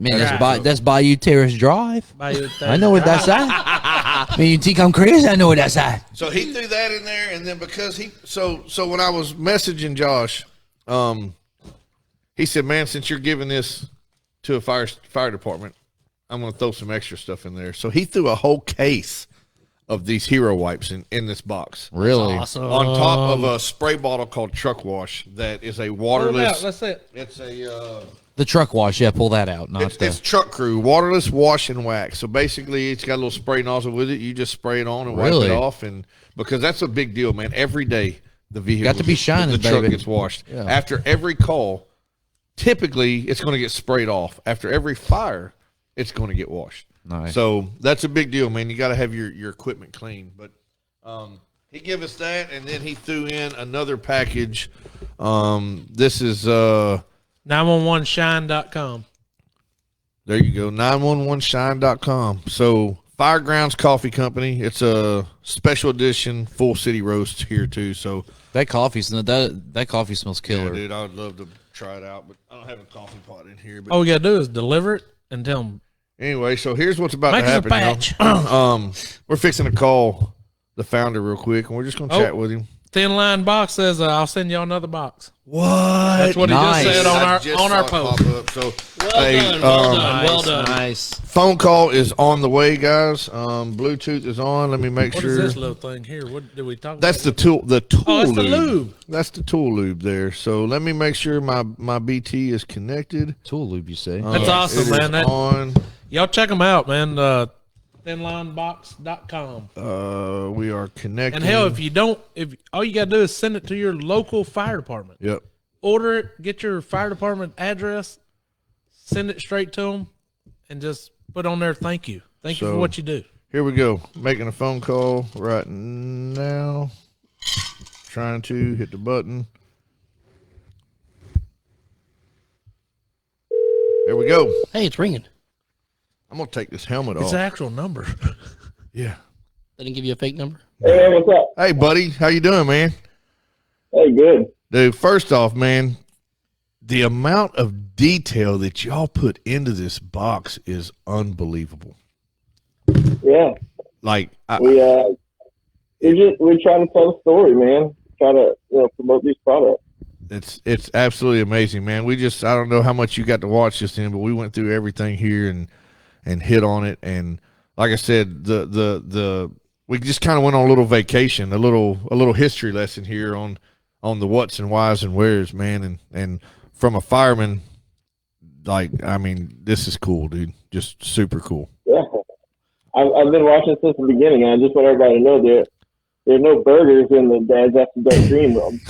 Speaker 5: that's Bayou Terrace Drive.
Speaker 4: Bayou Terrace.
Speaker 5: I know what that's at. Man, you think I'm crazy? I know what that's at.
Speaker 1: So he threw that in there, and then because so when I was messaging Josh, he said, "Man, since you're giving this to a fire department, I'm going to throw some extra stuff in there." So he threw a whole case of these hero wipes in this box
Speaker 5: Really?
Speaker 3: Awesome.
Speaker 1: on top of a spray bottle called Truck Wash that is a
Speaker 4: Pull it out.
Speaker 1: waterless.
Speaker 4: Let's see it.
Speaker 1: It's a
Speaker 5: The truck wash. Yeah, pull that out. Not
Speaker 1: it's Truck Crew waterless wash and wax. So basically, it's got a little spray nozzle with it. You just spray it on and wipe
Speaker 5: Really?
Speaker 1: it off, and because that's a big deal, man. Every day the vehicle
Speaker 5: Got to be shining,
Speaker 1: the truck
Speaker 5: baby.
Speaker 1: gets washed.
Speaker 5: Yeah.
Speaker 1: After every call, typically it's going to get sprayed off. After every fire, it's going to get washed.
Speaker 5: Nice.
Speaker 1: So that's a big deal, man. You got to have your equipment clean. But he gave us that, and then he threw in another package. This is
Speaker 4: 911shine.com.
Speaker 1: there you go, 911shine.com. So Firegrounds Coffee Company. It's a special edition full city roast here too. So
Speaker 5: that that coffee smells
Speaker 1: yeah,
Speaker 5: killer.
Speaker 1: dude, I would love to try it out, but I don't have a coffee pot in here. But
Speaker 4: All we got to do is deliver it and tell them.
Speaker 1: anyway, so here's what's about
Speaker 4: Make
Speaker 1: to
Speaker 4: us a
Speaker 1: happen.
Speaker 4: batch.
Speaker 1: Y'all. We're fixing to call the founder real quick, and we're just gonna
Speaker 4: Oh.
Speaker 1: chat with him.
Speaker 4: Thin Line Box says, I'll send y'all another box.
Speaker 1: What?
Speaker 4: That's what
Speaker 5: Nice.
Speaker 4: he just said
Speaker 1: I
Speaker 4: on
Speaker 1: just
Speaker 4: our
Speaker 1: saw it
Speaker 4: post.
Speaker 1: pop up. So
Speaker 3: Well
Speaker 1: hey,
Speaker 3: done. Well done. Well done.
Speaker 5: Nice.
Speaker 1: phone call is on the way, guys. Bluetooth is on. Let me make
Speaker 4: What
Speaker 1: sure.
Speaker 4: is this little thing here? What did we talk
Speaker 1: That's the
Speaker 4: about?
Speaker 1: tool. The tool
Speaker 4: Oh, that's the
Speaker 1: lube.
Speaker 4: lube.
Speaker 1: That's the tool lube there. So let me make sure my BT is connected.
Speaker 5: Tool lube, you say?
Speaker 4: That's
Speaker 1: It
Speaker 4: awesome,
Speaker 1: is
Speaker 4: man. That-
Speaker 1: on.
Speaker 4: Y'all check them out, man. Thinlinebox.com.
Speaker 1: We are connected.
Speaker 4: And hell, if all you got to do is send it to your local fire department.
Speaker 1: Yep.
Speaker 4: Order it, get your fire department address, send it straight to them, and just put on there, thank you. Thank you
Speaker 1: So-
Speaker 4: for what you do.
Speaker 1: Here we go. Making a phone call right now. Trying to hit the button. There we go.
Speaker 3: Hey, it's ringing.
Speaker 1: I'm gonna take this helmet
Speaker 4: It's
Speaker 1: off.
Speaker 4: an actual number.
Speaker 1: Yeah.
Speaker 3: They didn't give you a fake number?
Speaker 6: Hey, what's up?
Speaker 1: Hey, buddy, how you doing, man?
Speaker 6: Hey, good.
Speaker 1: Dude, first off, man, the amount of detail that y'all put into this box is unbelievable.
Speaker 6: Yeah,
Speaker 1: Like,
Speaker 6: we're trying to tell a story, man. Try to promote these products.
Speaker 1: it's absolutely amazing, man. I don't know how much you got to watch this in, but we went through everything here and hit on it. And like I said, we just kind of went on a little vacation, a little history lesson here on the what's and whys and wheres, man. And from a fireman, like, I mean, this is cool, dude. Just super cool.
Speaker 6: Yeah, I've been watching since the beginning, and I just want everybody to know there's no burgers in the Dad's After Dark green room.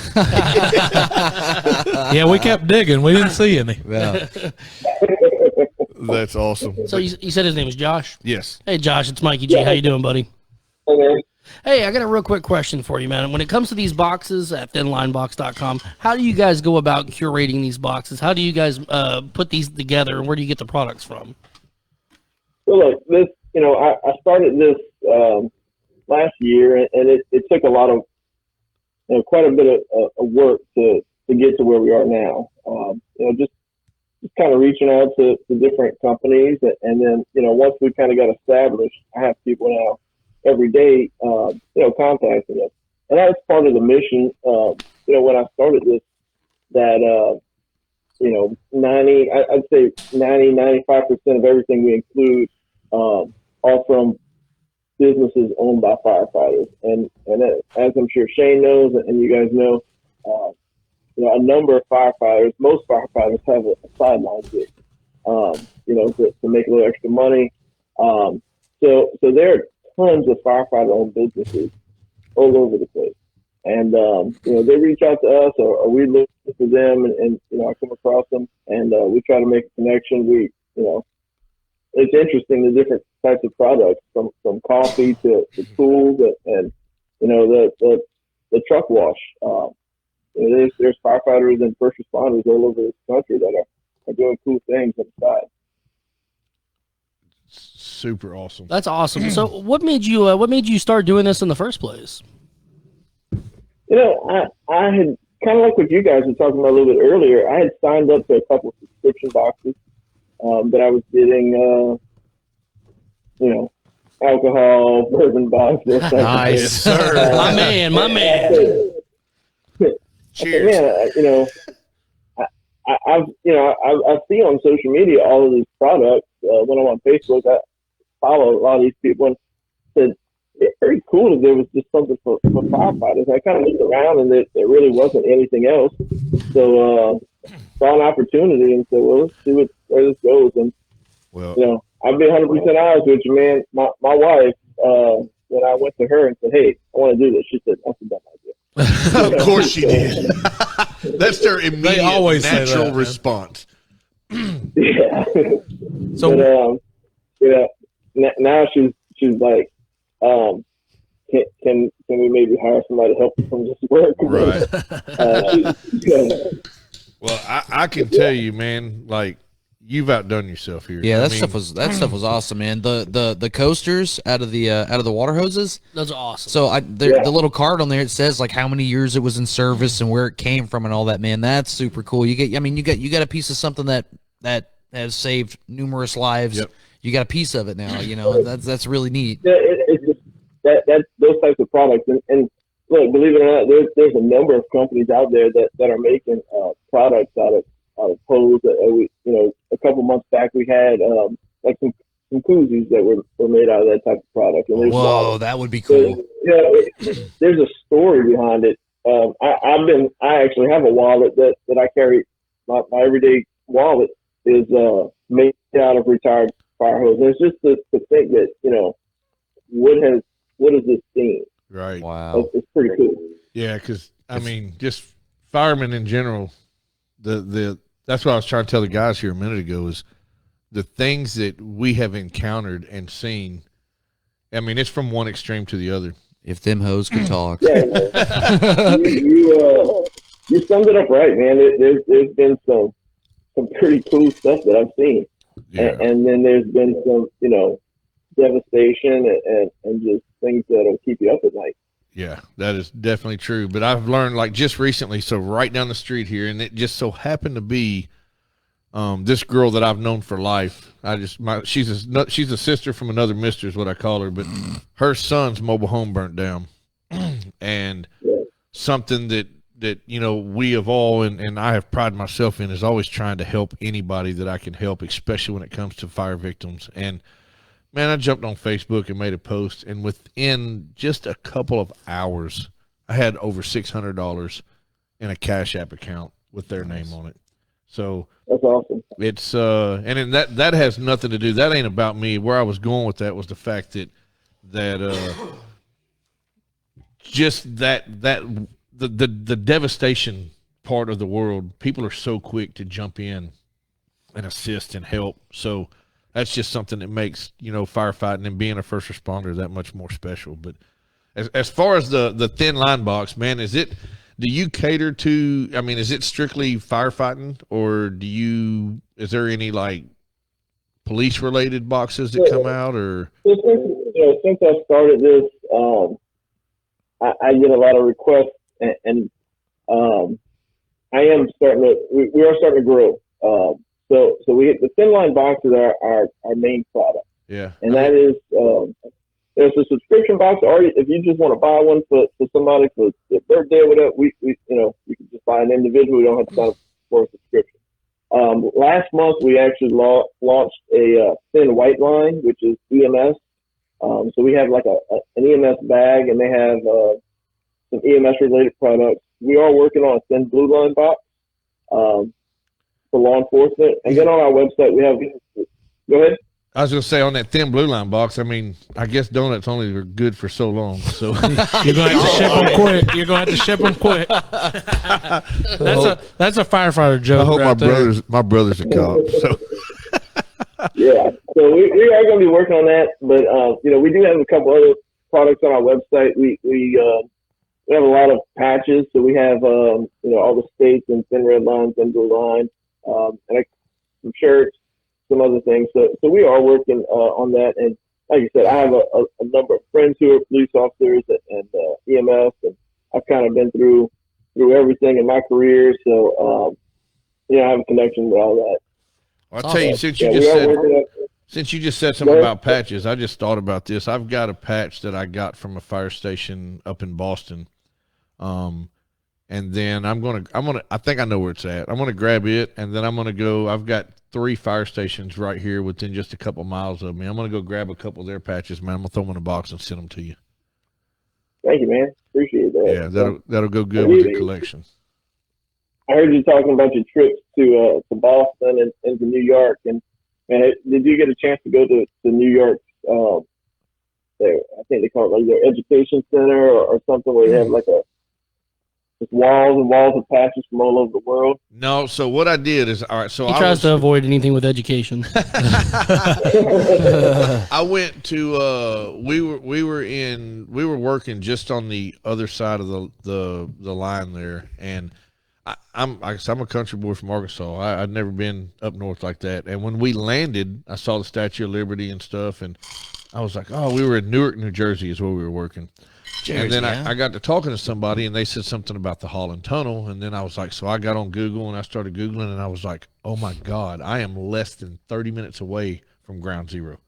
Speaker 4: Yeah, we kept digging. We didn't see any.
Speaker 5: Yeah.
Speaker 1: That's awesome.
Speaker 3: So you said his name is Josh?
Speaker 1: Yes.
Speaker 3: Hey, Josh, it's Mikey G. How you doing, buddy?
Speaker 6: Okay.
Speaker 3: Hey, I got a real quick question for you, man. When it comes to these boxes at thinlinebox.com, how do you guys go about curating these boxes? How do you guys put these together, and where do you get the products from?
Speaker 6: So look, this, I started this last year, and it took a lot of, quite a bit of work to get to where we are now. Just kind of reaching out to different companies, and then, once we kind of got established, I have people now every day, contacting us. And that's part of the mission, when I started this, that, I'd say 95% of everything we include are from businesses owned by firefighters. And as I'm sure Shane knows, and you guys know, a number of firefighters, most firefighters have a sideline gig, to make a little extra money. So there are tons of firefighter-owned businesses all over the place. And, they reach out to us, or we look for them, and I come across them, and we try to make a connection. It's interesting, the different types of products, from coffee to tools, and the truck wash. There's firefighters and first responders all over this country that are doing cool things inside.
Speaker 1: Super awesome.
Speaker 3: That's awesome. So what made you start doing this in the first place?
Speaker 6: I had kind of like what you guys were talking about a little bit earlier. I had signed up to a couple of subscription boxes that I was getting, alcohol, bourbon boxes.
Speaker 5: Nice, sir.
Speaker 3: My man.
Speaker 1: Cheers.
Speaker 6: I see on social media all of these products. When I'm on Facebook, I follow a lot of these people, and said it's pretty cool if there was just something for firefighters. I kind of looked around, and there really wasn't anything else. So saw an opportunity and said, well, let's see where this goes. And I've been 100% honest with you, man. My wife, when I went to her and said, hey, I want to do this, she said, that's a dumb idea.
Speaker 1: Of course she did. That's their immediate
Speaker 4: always say
Speaker 1: natural
Speaker 4: that, man.
Speaker 1: response.
Speaker 6: Yeah.
Speaker 4: So
Speaker 6: But now she's like, can we maybe hire somebody to help from this work?
Speaker 1: Right.
Speaker 6: Yeah.
Speaker 1: Well, I can tell you, man, like, you've outdone yourself here.
Speaker 5: Yeah, that stuff was awesome, man. The coasters out of the water hoses.
Speaker 3: Those are awesome.
Speaker 5: So the little card on there, it says like how many years it was in service and where it came from and all that, man. That's super cool. You got a piece of something that has saved numerous lives.
Speaker 1: Yep.
Speaker 5: You got a piece of it now, and that's really neat.
Speaker 6: Yeah, it's just that's those types of products, and look, believe it or not, there's a number of companies out there that are making products out of hose. A couple months back we had like some koozies that were made out of that type of product. And
Speaker 5: Whoa, that would be cool.
Speaker 6: There's a story behind it. I actually have a wallet that I carry. My everyday wallet is made out of retired fire hose. And it's just to think that what has this seen?
Speaker 1: Right.
Speaker 5: Wow.
Speaker 6: It's pretty cool.
Speaker 1: Yeah, because I mean, just firemen in general. That's what I was trying to tell the guys here a minute ago, is the things that we have encountered and seen. I mean, it's from one extreme to the other.
Speaker 5: If them hoes could talk.
Speaker 6: Yeah, you summed it up right, man. There's been some pretty cool stuff that I've seen,
Speaker 1: Yeah.
Speaker 6: and then there's been some devastation and just things that'll keep you up at night.
Speaker 1: Yeah, that is definitely true. But I've learned, like, just recently, so right down the street here, and it just so happened to be this girl that I've known for life. She's a sister from another mister is what I call her, but her son's mobile home burnt down. And something that we have all, and I have prided myself in, is always trying to help anybody that I can help, especially when it comes to fire victims. And man, I jumped on Facebook and made a post, and within just a couple of hours, I had over $600 in a Cash App account with their name on it. So
Speaker 6: That's awesome.
Speaker 1: it's and that has nothing to do. That ain't about me. Where I was going with that was the fact that just the devastation part of the world, people are so quick to jump in and assist and help. So that's just something that makes, firefighting and being a first responder that much more special. But as far as the thin line box, man, do you cater to, is it strictly firefighting, or is there any like police related boxes that come out, or?
Speaker 6: Since I started this, I get a lot of requests, and I am starting to. We are starting to grow. So the thin line boxes are our main product.
Speaker 1: Yeah,
Speaker 6: and that is there's a subscription box. Or if you just want to buy one for somebody for their birthday or whatever, we you can just buy an individual. We don't have to sign up for a subscription. Last month we actually launched a thin white line, which is EMS. So we have like an EMS bag, and they have some EMS related products. We are working on a thin blue line box for law enforcement, and then on our website we have. Go ahead.
Speaker 1: I was going to say, on that thin blue line box, I guess donuts only are good for so long. So
Speaker 4: you're going to have to ship them quick. You're going to have to ship them quick. That's a firefighter joke.
Speaker 1: I hope
Speaker 4: right
Speaker 1: my brother's a cop. So
Speaker 6: yeah, so we are going to be working on that, but we do have a couple other products on our website. We have a lot of patches, so we have all the states and thin red lines and blue line, and some shirts, some other things. So we are working on that, and like I said, I have a number of friends who are police officers and EMS, and I've kind of been through everything in my career, so I have a connection with all that.
Speaker 1: I'll tell you, since you just said something about patches, I just thought about this. I've got a patch that I got from a fire station up in Boston. And then I think I know where it's at. I'm gonna grab it, and then I'm gonna go. I've got 3 fire stations right here within just a couple miles of me. I'm gonna go grab a couple of their patches, man. I'm gonna throw them in a box and send them to you.
Speaker 6: Thank you, man. Appreciate that.
Speaker 1: Yeah, that'll go good with the collection.
Speaker 6: I heard you talking about your trips to Boston and to New York, and did you get a chance to go to New York? I think they call it like their education center or something, where they have like just walls and walls of patches from all over the world.
Speaker 1: No, so what I did is, all right. So
Speaker 3: he tries to avoid anything with education.
Speaker 1: I went to we were working just on the other side of the line there, and I'm a country boy from Arkansas. I'd never been up north like that, and when we landed, I saw the Statue of Liberty and stuff, and I was like, oh, we were in Newark, New Jersey is where we were working. And then I got to talking to somebody, and they said something about the Holland Tunnel, and then I was like, so I got on Google, and I started Googling, and I was like, oh, my God, I am less than 30 minutes away from Ground Zero.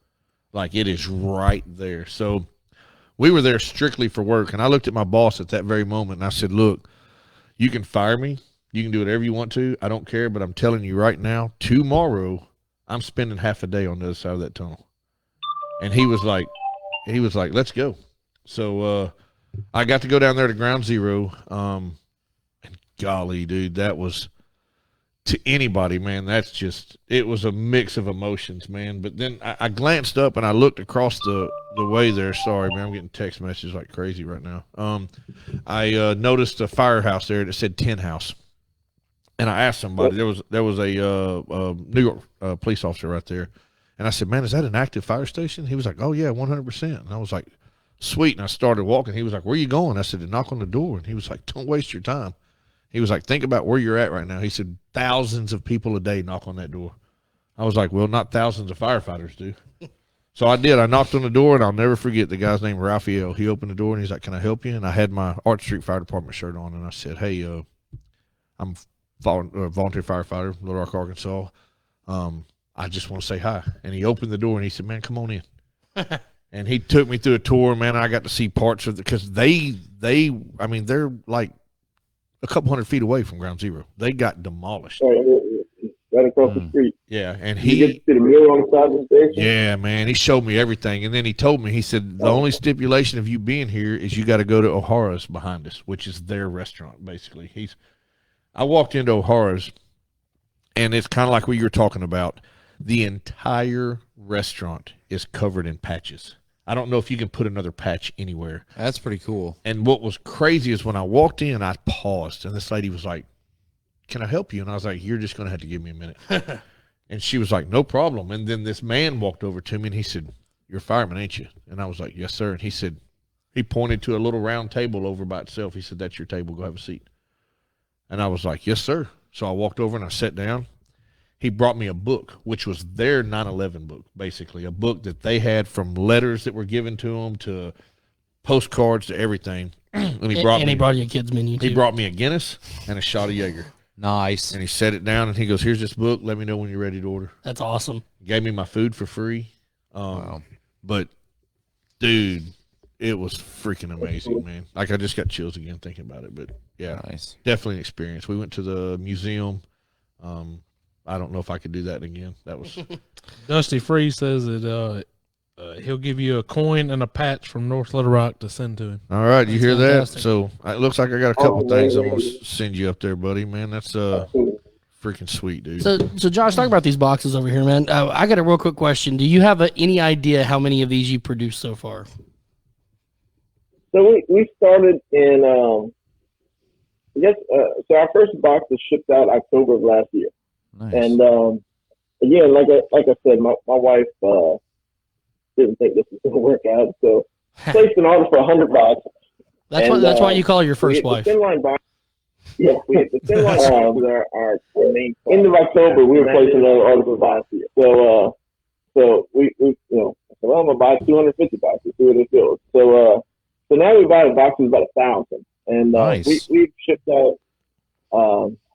Speaker 1: Like, it is right there. So we were there strictly for work, and I looked at my boss at that very moment, and I said, look, you can fire me. You can do whatever you want to. I don't care, but I'm telling you right now, tomorrow, I'm spending half a day on the other side of that tunnel. And he was like, let's go. So I got to go down there to Ground Zero, and golly, dude, that was, to anybody, man, it was a mix of emotions, man. But then I glanced up and I looked across the way there. Sorry, man, I'm getting text messages like crazy right now. I noticed a firehouse there that said Tin House, and I asked somebody. There was a New York police officer right there, and I said, man, is that an active fire station? He was like, oh yeah, 100%. And I was like, sweet. And I started walking. He was like, where are you going? I said, to knock on the door. And he was like, don't waste your time. He was like, think about where you're at right now. He said, thousands of people a day knock on that door. I was like, well, not thousands of firefighters do. So I did. I knocked on the door, and I'll never forget the guy's name, Raphael. He opened the door, and he's like, can I help you? And I had my Arch Street Fire Department shirt on, and I said, hey, I'm a volunteer firefighter, Little Rock, Arkansas. I just want to say hi. And he opened the door, and he said, man, come on in. And he took me through a tour, man. I got to see parts of it, because they're like a couple 100 feet away from Ground Zero. They got demolished.
Speaker 6: Right across the street.
Speaker 1: Yeah, and
Speaker 6: you get to see the mirror on the side of the station.
Speaker 1: Yeah, man, he showed me everything, and then he told me, he said, the only stipulation of you being here is you got to go to O'Hara's behind us, which is their restaurant, basically. I walked into O'Hara's, and it's kind of like what you were talking about. The entire restaurant is covered in patches. I don't know if you can put another patch anywhere.
Speaker 5: That's pretty cool.
Speaker 1: And what was crazy is when I walked in, I paused, and this lady was like, "Can I help you?" And I was like, "You're just going to have to give me a minute." And she was like, "No problem." And then this man walked over to me, and he said, "You're a fireman, ain't you?" And I was like, "Yes, sir." And he said, he pointed to a little round table over by itself. He said, "That's your table. Go have a seat." And I was like, "Yes, sir." So I walked over and I sat down. He brought me a book, which was their 9/11 book, basically, a book that they had from letters that were given to them to postcards to everything. And he brought
Speaker 3: you a kid's menu, too.
Speaker 1: He brought me a Guinness and a shot of Jaeger.
Speaker 5: Nice.
Speaker 1: And he set it down, and he goes, "Here's this book. Let me know when you're ready to order."
Speaker 3: That's awesome.
Speaker 1: He gave me my food for free.
Speaker 5: Wow.
Speaker 1: But, dude, it was freaking amazing, man. Like, I just got chills again thinking about it. But, yeah,
Speaker 5: Nice.
Speaker 1: definitely an experience. We went to the museum. I don't know if I could do that again. That was
Speaker 4: Dusty Free says that he'll give you a coin and a patch from North Little Rock to send to him.
Speaker 1: all right. You hear
Speaker 3: fantastic.
Speaker 1: that? So it looks like I got a couple things I'm gonna send you up there, buddy. Man, that's freaking sweet, dude.
Speaker 3: So Josh, talk about these boxes over here, man. I got a real quick question. Do you have any idea how many of these you produced so far?
Speaker 6: So we started in, so our first box was shipped out October of last year.
Speaker 5: Nice.
Speaker 6: And again, like I said, my wife didn't think this was going to work out, so placed an order for 100 boxes.
Speaker 3: That's why you call her your first wife.
Speaker 6: The thin line box. Yeah, we had the thin line boxes are our main. End of October, we were placing another order for boxes. So we well, I'm gonna buy 250 boxes, see what it feels. So now we buy the boxes about 1,000, and
Speaker 5: Nice.
Speaker 6: we've shipped out.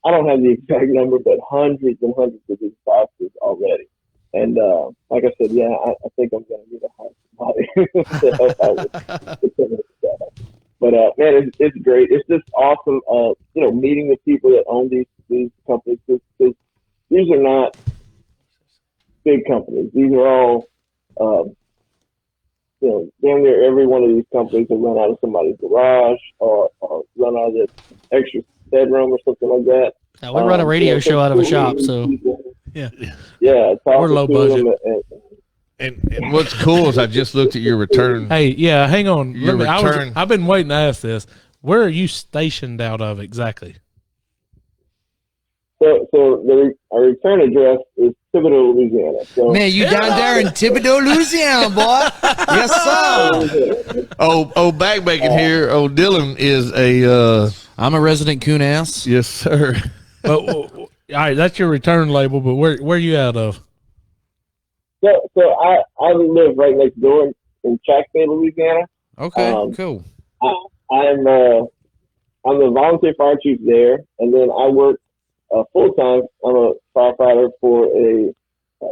Speaker 6: I don't have the exact number, but hundreds and hundreds of these boxes already. And like I said, yeah, I think I'm going to need to hire somebody to help out with some of this stuff. But man, it's great. It's just awesome. Meeting the people that own these companies, because these are not big companies. These are all, damn near every one of these companies will run out of somebody's garage or run out of this extra bedroom or something like that.
Speaker 3: Now, we run a radio show out of a shop, so
Speaker 4: Yeah.
Speaker 6: We're
Speaker 4: low budget.
Speaker 1: And what's cool is I just looked at your return.
Speaker 4: Hey, yeah, hang on.
Speaker 1: Your return.
Speaker 4: I've been waiting to ask this. Where are you stationed out of exactly?
Speaker 6: So our return address is Thibodeau, Louisiana. So,
Speaker 5: Man, you down there in Thibodeau, Louisiana, boy. Yes, sir.
Speaker 1: Bag bacon here. Dylan is a
Speaker 5: I'm a resident coon ass.
Speaker 1: yes, sir.
Speaker 4: But, all right, that's your return label, but where you out of?
Speaker 6: So I live right next door in Jacksonville, Louisiana.
Speaker 5: Okay, cool.
Speaker 6: I'm the volunteer fire chief there, and then I work full time. I'm a firefighter for a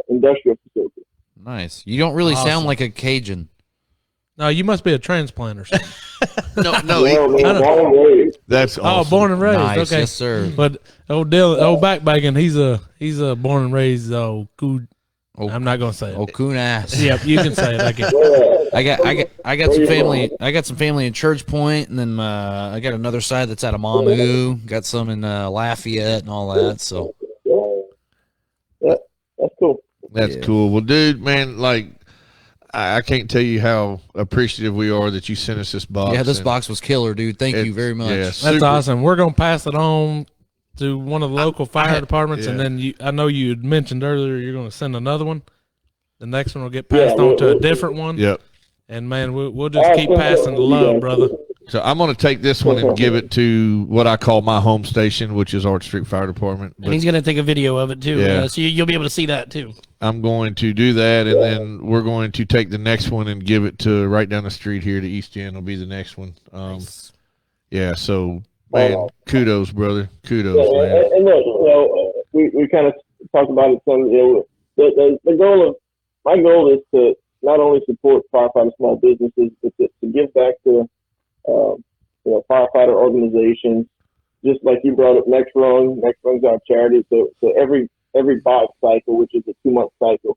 Speaker 6: industrial facility.
Speaker 5: Nice. You don't really
Speaker 4: Awesome.
Speaker 5: sound like a Cajun.
Speaker 4: No, you must be a transplanter.
Speaker 1: No,
Speaker 6: Well, man, born and raised.
Speaker 1: that's
Speaker 4: Oh,
Speaker 1: awesome.
Speaker 4: born and raised.
Speaker 5: Nice,
Speaker 4: Okay.
Speaker 5: yes, sir.
Speaker 4: But old backbagging, he's a born and raised coon.
Speaker 5: Oh,
Speaker 4: I'm not gonna say it.
Speaker 5: oh, coon ass.
Speaker 4: Yep, you can say it. I can.
Speaker 6: Yeah.
Speaker 5: I got some family. I got some family in Church Point, and then I got another side that's out of Mamu. Got some in Lafayette and all that. So
Speaker 6: Yeah, that's cool.
Speaker 1: That's
Speaker 5: Yeah.
Speaker 1: cool. Well, dude, man, like I can't tell you how appreciative we are that you sent us this box.
Speaker 5: yeah, this
Speaker 1: And
Speaker 5: box was killer, dude. Thank you very much.
Speaker 1: yeah,
Speaker 4: That's
Speaker 1: super-
Speaker 4: awesome. We're gonna pass it on to one of the local fire departments, and
Speaker 1: yeah.
Speaker 4: then I know you had mentioned earlier you're gonna send another one. The next one will get passed on to a different one.
Speaker 1: Yep.
Speaker 4: And man, we'll just keep passing the love, brother.
Speaker 1: So I'm going to take this one and give it to what I call my home station, which is Art Street Fire Department.
Speaker 3: and he's going to take a video of it too.
Speaker 1: Yeah.
Speaker 3: So you'll be able to see that too.
Speaker 1: I'm going to do that, and then we're going to take the next one and give it to right down the street here to East End. Will be the next one. Yeah. So man, kudos, brother. Kudos, man.
Speaker 6: And look, we kind of talked about it some. My goal is to not only support firefighter small businesses, but to give back to firefighter organizations. Just like you brought up Next Rung. Next Rung's our charity. So every box cycle, which is a 2-month cycle,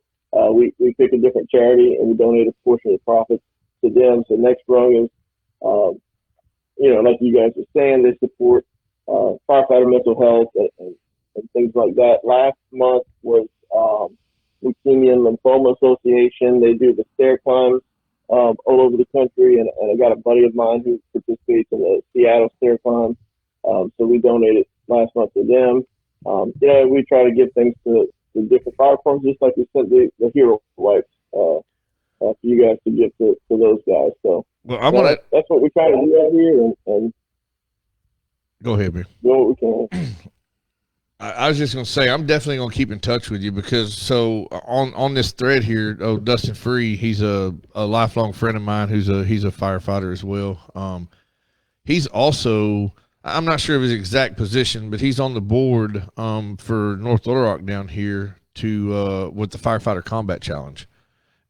Speaker 6: we pick a different charity and we donate a portion of the profits to them. So Next Rung is, like you guys were saying, they support firefighter mental health and things like that. Last month was Leukemia and Lymphoma Association. They do the stair climbs all over the country, and I got a buddy of mine who participates in the Seattle Staircon. So we donated last month to them. We try to give things to different fire departments, just like we sent the hero wipes for you guys to give to those guys. So that's what we try to do out here, and
Speaker 1: go ahead, man.
Speaker 6: Do what we can.
Speaker 1: I was just going to say, I'm definitely going to keep in touch with you because on this thread here, Dustin Free, he's a lifelong friend of mine he's a firefighter as well. He's also, I'm not sure of his exact position, but he's on the board for North Little Rock down here with the Firefighter Combat Challenge.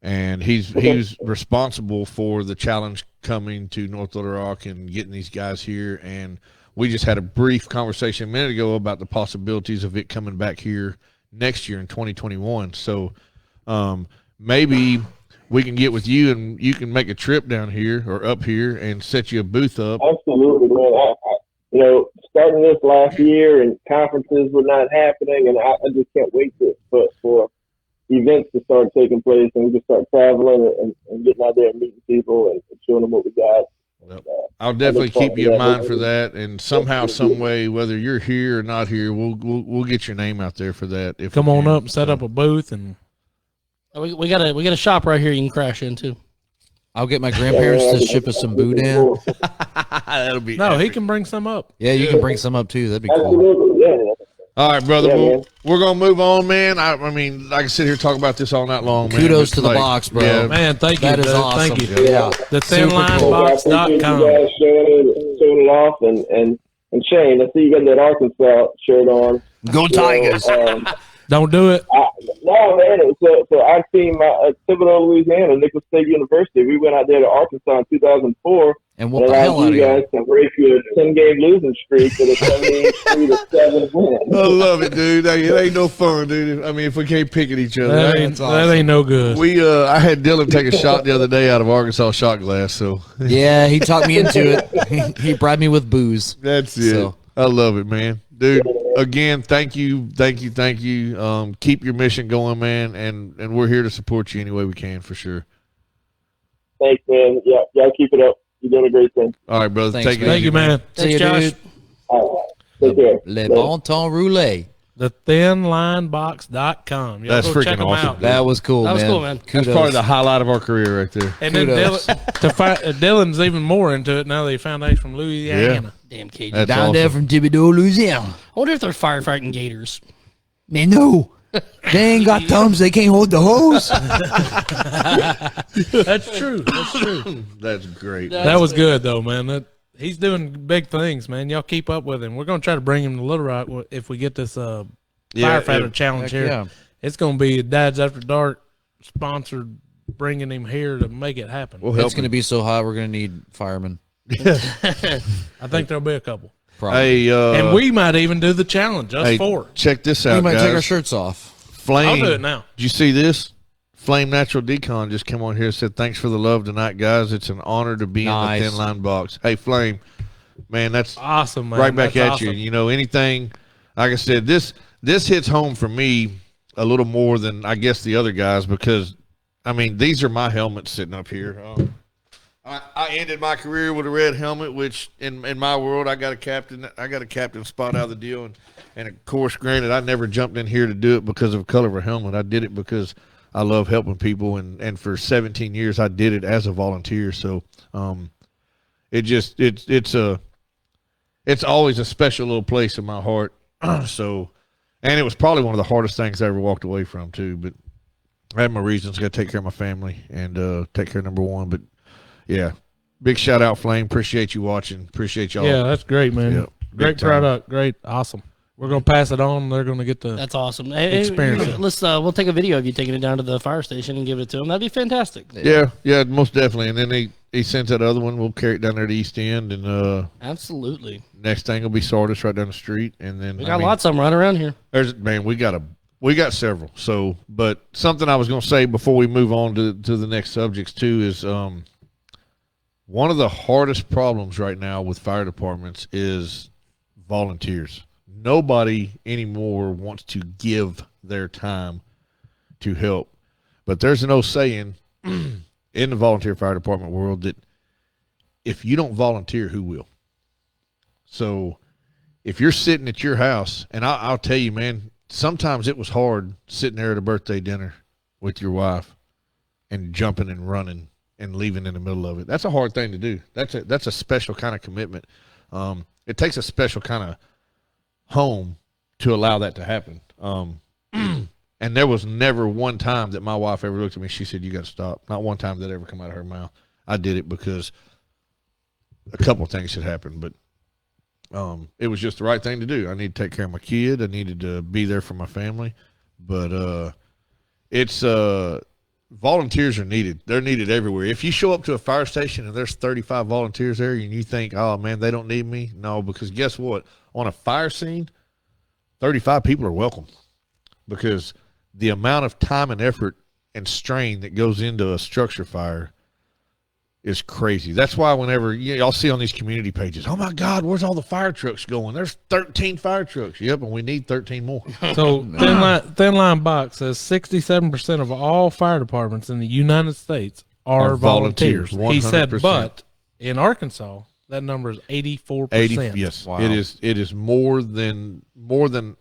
Speaker 1: And he was responsible for the challenge coming to North Little Rock and getting these guys here. And we just had a brief conversation a minute ago about the possibilities of it coming back here next year in 2021. So maybe we can get with you and you can make a trip down here or up here and set you a booth up.
Speaker 6: Absolutely, man. Starting this last year and conferences were not happening, and I just can't wait for events to start taking place and we can start traveling and getting out there and meeting people and showing them what we got.
Speaker 1: Well, I'll definitely keep you in mind for that, and somehow, some way, whether you're here or not here, we'll get your name out there for that.
Speaker 4: Come on up and set up a booth, and
Speaker 3: we got a shop right here you can crash into.
Speaker 5: I'll get my grandparents to ship us some boudin.
Speaker 1: That'll be
Speaker 4: no,
Speaker 1: epic.
Speaker 4: he can bring some up.
Speaker 5: Yeah, you can bring some up too. That'd be cool.
Speaker 6: Absolutely, yeah.
Speaker 1: All right, brother.
Speaker 6: Yeah,
Speaker 1: we're gonna move on, man. I mean, I can sit here and talk about this all night long, man.
Speaker 5: Kudos
Speaker 1: It's
Speaker 5: to the box, bro.
Speaker 1: Yeah,
Speaker 4: Man, thank you.
Speaker 5: That is
Speaker 4: dude.
Speaker 5: awesome.
Speaker 4: Thank you.
Speaker 5: Yeah.
Speaker 4: The
Speaker 5: Super cool.
Speaker 6: I appreciate
Speaker 4: thinlinebox.com.
Speaker 6: you guys showing it off, and Shane, I see you got that Arkansas shirt on.
Speaker 5: Go Tigers.
Speaker 4: Don't do it.
Speaker 6: No, man. So I seen my Thibodeau, Louisiana, Nicholas State University. We went out there to Arkansas in 2004.
Speaker 5: And what the hell out of
Speaker 6: you guys
Speaker 5: here?
Speaker 6: to break your 10-game losing streak with a 73-7 win.
Speaker 1: I love it, dude. It ain't no fun, dude. I mean, if we can't pick at each other,
Speaker 4: That ain't no good.
Speaker 1: I had Dylan take a shot the other day out of Arkansas shot glass, so
Speaker 5: Yeah, he talked me into it. He bribed me with booze.
Speaker 1: that's it.
Speaker 5: So.
Speaker 1: I love it, man. Dude, again, thank you. Keep your mission going, man, and we're here to support you any way we can, for sure.
Speaker 6: Thanks, man. Yeah, y'all keep it up. You're doing a great thing.
Speaker 1: All right, brother.
Speaker 5: Thanks,
Speaker 1: Take it
Speaker 5: man.
Speaker 4: Thank
Speaker 1: easy,
Speaker 4: you, man.
Speaker 5: See
Speaker 3: Thanks,
Speaker 5: you,
Speaker 3: Josh.
Speaker 5: dude.
Speaker 6: All right. Take care.
Speaker 5: Le bon temps roulé.
Speaker 4: The thinlinebox.com. Y'all
Speaker 1: That's
Speaker 4: go
Speaker 1: freaking
Speaker 4: check 'em
Speaker 1: awesome,
Speaker 4: out.
Speaker 1: dude.
Speaker 5: That was cool,
Speaker 3: That was
Speaker 5: man.
Speaker 3: cool, man.
Speaker 1: That's
Speaker 5: Kudos.
Speaker 1: probably the highlight of our career right there.
Speaker 4: And then
Speaker 5: Kudos.
Speaker 4: Dylan's even more into it now that he found out he's from Louisiana.
Speaker 3: Damn Cajun.
Speaker 1: That's
Speaker 5: Down there
Speaker 1: awesome.
Speaker 5: from Thibodeau, Louisiana.
Speaker 3: I wonder if they're firefighting gators.
Speaker 5: Man, no. They ain't got thumbs. They can't hold the hose.
Speaker 4: That's true. That's true.
Speaker 1: That's great.
Speaker 4: That was good though, man. He's doing big things, man. Y'all keep up with him. We're gonna try to bring him to Little Rock if we get this firefighter challenge
Speaker 5: Heck
Speaker 4: here.
Speaker 5: yeah.
Speaker 4: It's gonna be Dads After Dark sponsored, bringing him here to make it happen.
Speaker 1: We'll help
Speaker 5: It's going to be so hot, we're going to need firemen.
Speaker 4: I think there'll be a couple,
Speaker 5: Probably.
Speaker 1: Hey,
Speaker 4: and we might even do the challenge. Us
Speaker 1: hey,
Speaker 4: four.
Speaker 1: check this
Speaker 5: we
Speaker 1: out,
Speaker 5: might
Speaker 1: guys.
Speaker 5: take our shirts off.
Speaker 1: Flame.
Speaker 4: I'll do it now.
Speaker 1: Did you see this? Flame Natural Decon just came on here and said, "Thanks for the love tonight, guys. It's an honor to be
Speaker 5: Nice.
Speaker 1: in the Thin Line Box." Hey, Flame, man, that's
Speaker 4: Awesome, man.
Speaker 1: right back
Speaker 4: That's
Speaker 1: at
Speaker 4: awesome.
Speaker 1: you. You know, anything, like I said, this hits home for me a little more than I guess the other guys, because I mean, these are my helmets sitting up here. I ended my career with a red helmet, which in my world, I got a captain spot out of the deal, and of course, granted, I never jumped in here to do it because of the color of a helmet. I did it because I love helping people, and for 17 years, I did it as a volunteer. So, it's always a special little place in my heart. So, and it was probably one of the hardest things I ever walked away from too. But I had my reasons. Got to take care of my family and take care of number one. But yeah, big shout out, Flame. Appreciate you watching. Appreciate y'all.
Speaker 4: Yeah, that's great, man.
Speaker 1: Yep.
Speaker 4: Great
Speaker 1: Big time.
Speaker 4: product. Great, awesome. We're gonna pass it on. They're gonna get the.
Speaker 3: That's awesome. Hey,
Speaker 4: Experience it.
Speaker 3: let's we'll take a video of you taking it down to the fire station and give it to them. That'd be fantastic.
Speaker 1: Yeah, most definitely. And then he sends that other one. We'll carry it down there to East End, and
Speaker 3: Absolutely.
Speaker 1: next thing will be Sardis right down the street. And then
Speaker 3: We got lots of them right around here.
Speaker 1: we got several. So, but something I was going to say before we move on to the next subjects too is one of the hardest problems right now with fire departments is volunteers. Nobody anymore wants to give their time to help. But there's an old saying, in the volunteer fire department world that if you don't volunteer, who will? So if you're sitting at your house, and I'll tell you, man, sometimes it was hard sitting there at a birthday dinner with your wife and jumping and running and leaving in the middle of it. That's a hard thing to do. That's a special kind of commitment. It takes a special kind of home to allow that to happen. And there was never one time that my wife ever looked at me. She said, "You got to stop." Not one time that ever come out of her mouth. I did it because a couple of things had happened, but it was just the right thing to do. I needed to take care of my kid. I needed to be there for my family. But it's volunteers are needed. They're needed everywhere. If you show up to a fire station and there's 35 volunteers there and you think, "Oh, man, they don't need me." No, because guess what? On a fire scene, 35 people are welcome, because the amount of time and effort and strain that goes into a structure fire is crazy. That's why whenever y'all see on these community pages, "Oh my God, where's all the fire trucks going?" There's 13 fire trucks. Yep, and we need 13 more.
Speaker 4: So Thin Line Box says 67% of all fire departments in the United States are volunteers. He said,
Speaker 1: 100%.
Speaker 4: but in Arkansas, that number is 84%.
Speaker 1: 80, yes,
Speaker 5: Wow.
Speaker 1: it is more than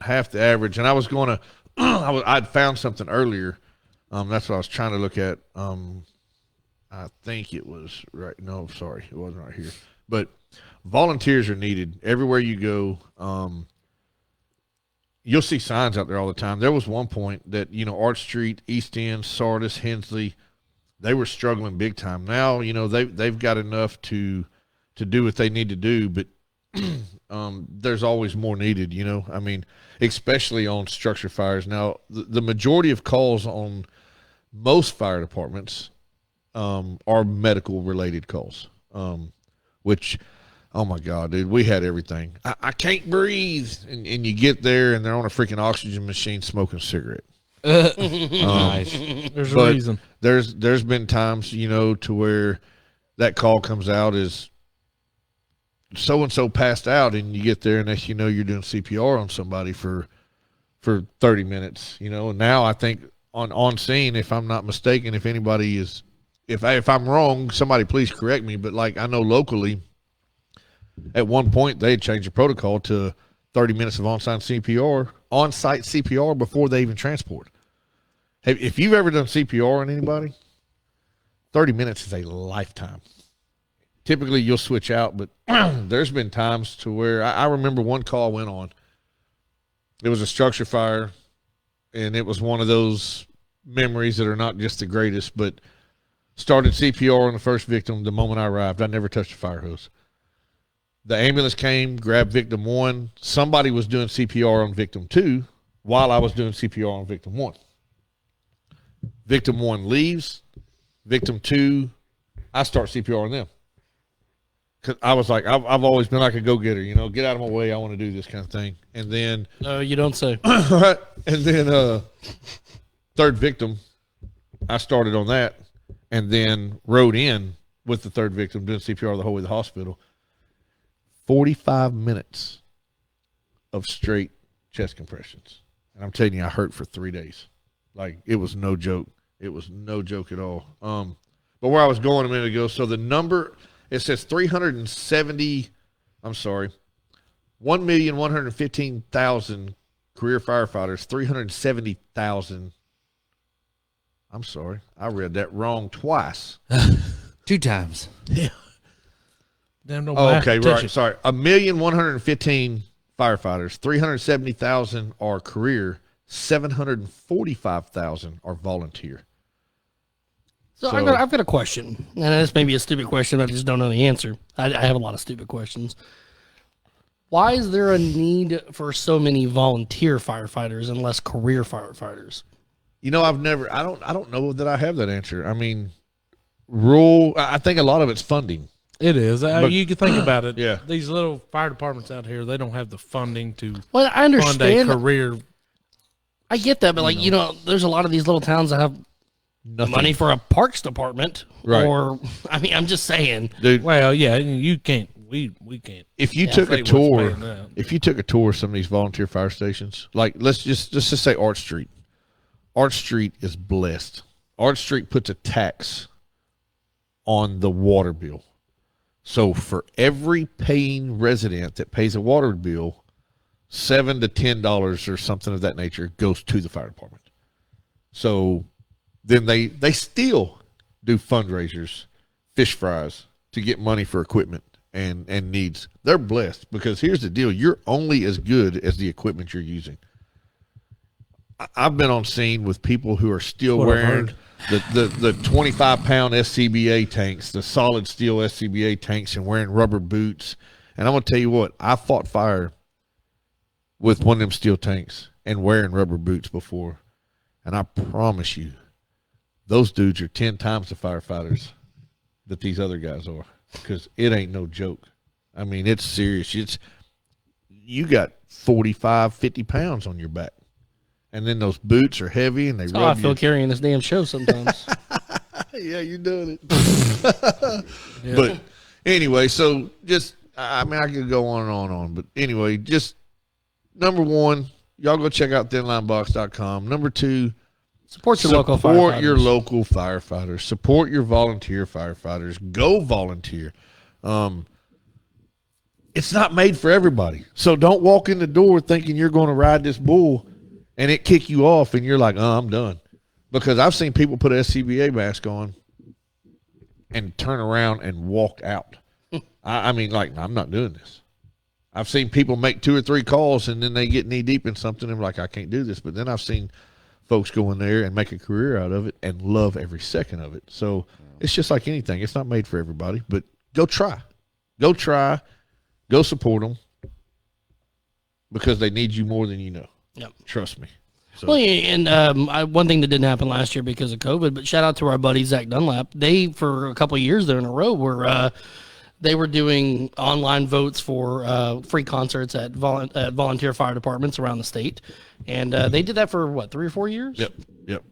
Speaker 1: half the average. And I was going to, I'd found something earlier. That's what I was trying to look at. I think it was right. No, sorry, it wasn't right here. But volunteers are needed everywhere you go. You'll see signs out there all the time. There was one point that, Arch Street, East End, Sardis, Hensley, they were struggling big time. Now, they've got enough to do what they need to do, but there's always more needed, I mean, especially on structure fires. Now, the majority of calls on most fire departments are medical related calls, which, oh my God, dude, we had everything. I can't breathe. And you get there and they're on a freaking oxygen machine smoking a cigarette.
Speaker 5: Nice.
Speaker 4: There's a
Speaker 1: But
Speaker 4: reason.
Speaker 1: there's been times, to where that call comes out as so-and-so passed out, and you get there and next, you're doing CPR on somebody for 30 minutes, and now I think on scene, if I'm not mistaken, if anybody is, if I'm wrong, somebody please correct me, but like I know locally at one point they had changed the protocol to 30 minutes of on-site CPR before they even transport. If you've ever done CPR on anybody, 30 minutes is a lifetime. Typically you'll switch out, but there's been times to where I remember one call went on. It was a structure fire, and it was one of those memories that are not just the greatest, but started CPR on the first victim the moment I arrived. I never touched a fire hose. The ambulance came, grabbed victim 1. Somebody was doing CPR on victim 2 while I was doing CPR on victim 1. Victim 1 leaves. Victim 2, I start CPR on them. Cause I was like, I've always been like a go-getter, get out of my way. I want to do this kind of thing. And then,
Speaker 3: No, you don't say.
Speaker 1: and then, third victim, I started on that and then rode in with the third victim doing CPR the whole way to the hospital. 45 minutes of straight chest compressions. And I'm telling you, I hurt for 3 days. Like, it was no joke. It was no joke at all. But where I was going a minute ago, so the number, it says 1,115,000 career firefighters, 370,000. I'm sorry, I read that wrong twice.
Speaker 5: 2 times.
Speaker 4: Damn, no
Speaker 1: Oh,
Speaker 4: math
Speaker 1: okay,
Speaker 4: attention.
Speaker 1: right. Sorry, 1,115,000 firefighters, 370,000 are career, 745,000 are volunteer.
Speaker 3: So,
Speaker 1: So-
Speaker 3: I've got a question, and this may be a stupid question. I just don't know the answer. I have a lot of stupid questions. Why is there a need for so many volunteer firefighters and less career firefighters?
Speaker 1: I don't know that I have that answer. I mean, I think a lot of it's funding.
Speaker 4: It is.
Speaker 1: But-
Speaker 4: You can think about it.
Speaker 1: Yeah.
Speaker 4: These little fire departments out here, they don't have the funding to
Speaker 3: Well, I
Speaker 4: fund a
Speaker 3: understand.
Speaker 4: career.
Speaker 3: I get that, but there's a lot of these little towns that have
Speaker 1: Nothing.
Speaker 3: money for a parks department,
Speaker 1: Right.
Speaker 3: or I'm just saying.
Speaker 1: Dude,
Speaker 4: Well, yeah, you can't. We can't.
Speaker 1: if you
Speaker 3: Yeah,
Speaker 1: took a
Speaker 4: say what's
Speaker 1: tour,
Speaker 4: paying that.
Speaker 1: if you took a tour of some of these volunteer fire stations, like let's just say Arch Street. Arch Street is blessed. Arch Street puts a tax on the water bill. So for every paying resident that pays a water bill, $7 to $10 or something of that nature goes to the fire department. So then they still do fundraisers, fish fries to get money for equipment and needs. They're blessed because here's the deal. You're only as good as the equipment you're using. I've been on scene with people who are still wearing the 25-pound SCBA tanks, the solid steel SCBA tanks, and wearing rubber boots. And I'm going to tell you what, I fought fire with one of them steel tanks and wearing rubber boots before. And I promise you, those dudes are 10 times the firefighters that these other guys are, because it ain't no joke. I mean, it's serious. You got 45, 50 pounds on your back. And then those boots are heavy and they
Speaker 3: That's how I feel carrying this damn show sometimes.
Speaker 1: Yeah, you're doing it. Yeah. But anyway, so just, I mean, I could go on and on and on. But anyway, just number one, y'all go check out thinlinebox.com. Number two,
Speaker 3: support your local firefighters.
Speaker 1: Support your local firefighters. Support your volunteer firefighters. Go volunteer. It's not made for everybody. So don't walk in the door thinking you're going to ride this bull and it kick you off and you're like, oh, I'm done. Because I've seen people put an SCBA mask on and turn around and walk out. I mean, like, I'm not doing this. I've seen people make 2 or 3 calls and then they get knee deep in something and like, I can't do this. But then I've seen folks go in there and make a career out of it and love every second of it. So it's just like anything. It's not made for everybody, but go try. Go try. Go support them because they need you more than you know.
Speaker 3: Yep.
Speaker 1: Trust me. So.
Speaker 3: Well, and one thing that didn't happen last year because of COVID, but shout out to our buddy Zach Dunlap. They, for a couple of years there in a row, they were doing online votes for free concerts at volunteer fire departments around the state. And they did that for, 3 or 4 years?
Speaker 1: Yep,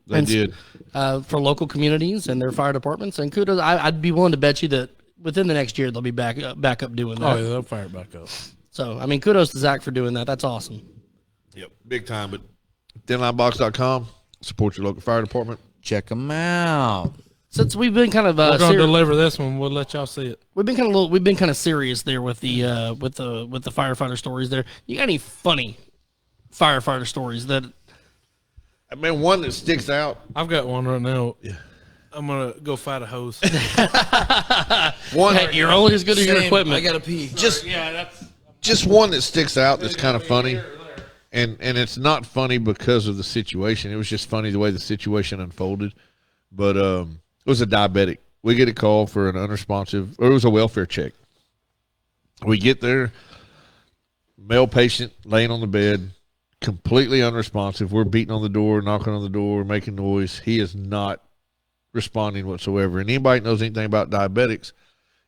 Speaker 1: they did.
Speaker 3: For local communities and their fire departments. And kudos, I'd be willing to bet you that within the next year they'll be back up doing that.
Speaker 4: Oh, yeah, they'll fire it back up.
Speaker 3: So, I mean, kudos to Zach for doing that. That's awesome.
Speaker 1: Yep, big time. But thinlinebox.com, support your local fire department.
Speaker 5: Check them out.
Speaker 3: Since we've been kind of
Speaker 4: we're going to deliver this one, we'll let y'all see it.
Speaker 3: We've been kind of serious there with the firefighter stories. There, you got any funny firefighter stories that?
Speaker 1: I mean, one that sticks out.
Speaker 4: I've got one right now. Yeah. I'm gonna go fight a hose.
Speaker 1: One,
Speaker 3: hey, you're only as good as your equipment.
Speaker 5: I gotta pee.
Speaker 1: Just one that sticks out that's kind of funny, and it's not funny because of the situation. It was just funny the way the situation unfolded. But it was a diabetic. We get a call for an unresponsive, or it was a welfare check. We get there, male patient laying on the bed, completely unresponsive. We're beating on the door, knocking on the door, making noise. He is not responding whatsoever. And anybody that knows anything about diabetics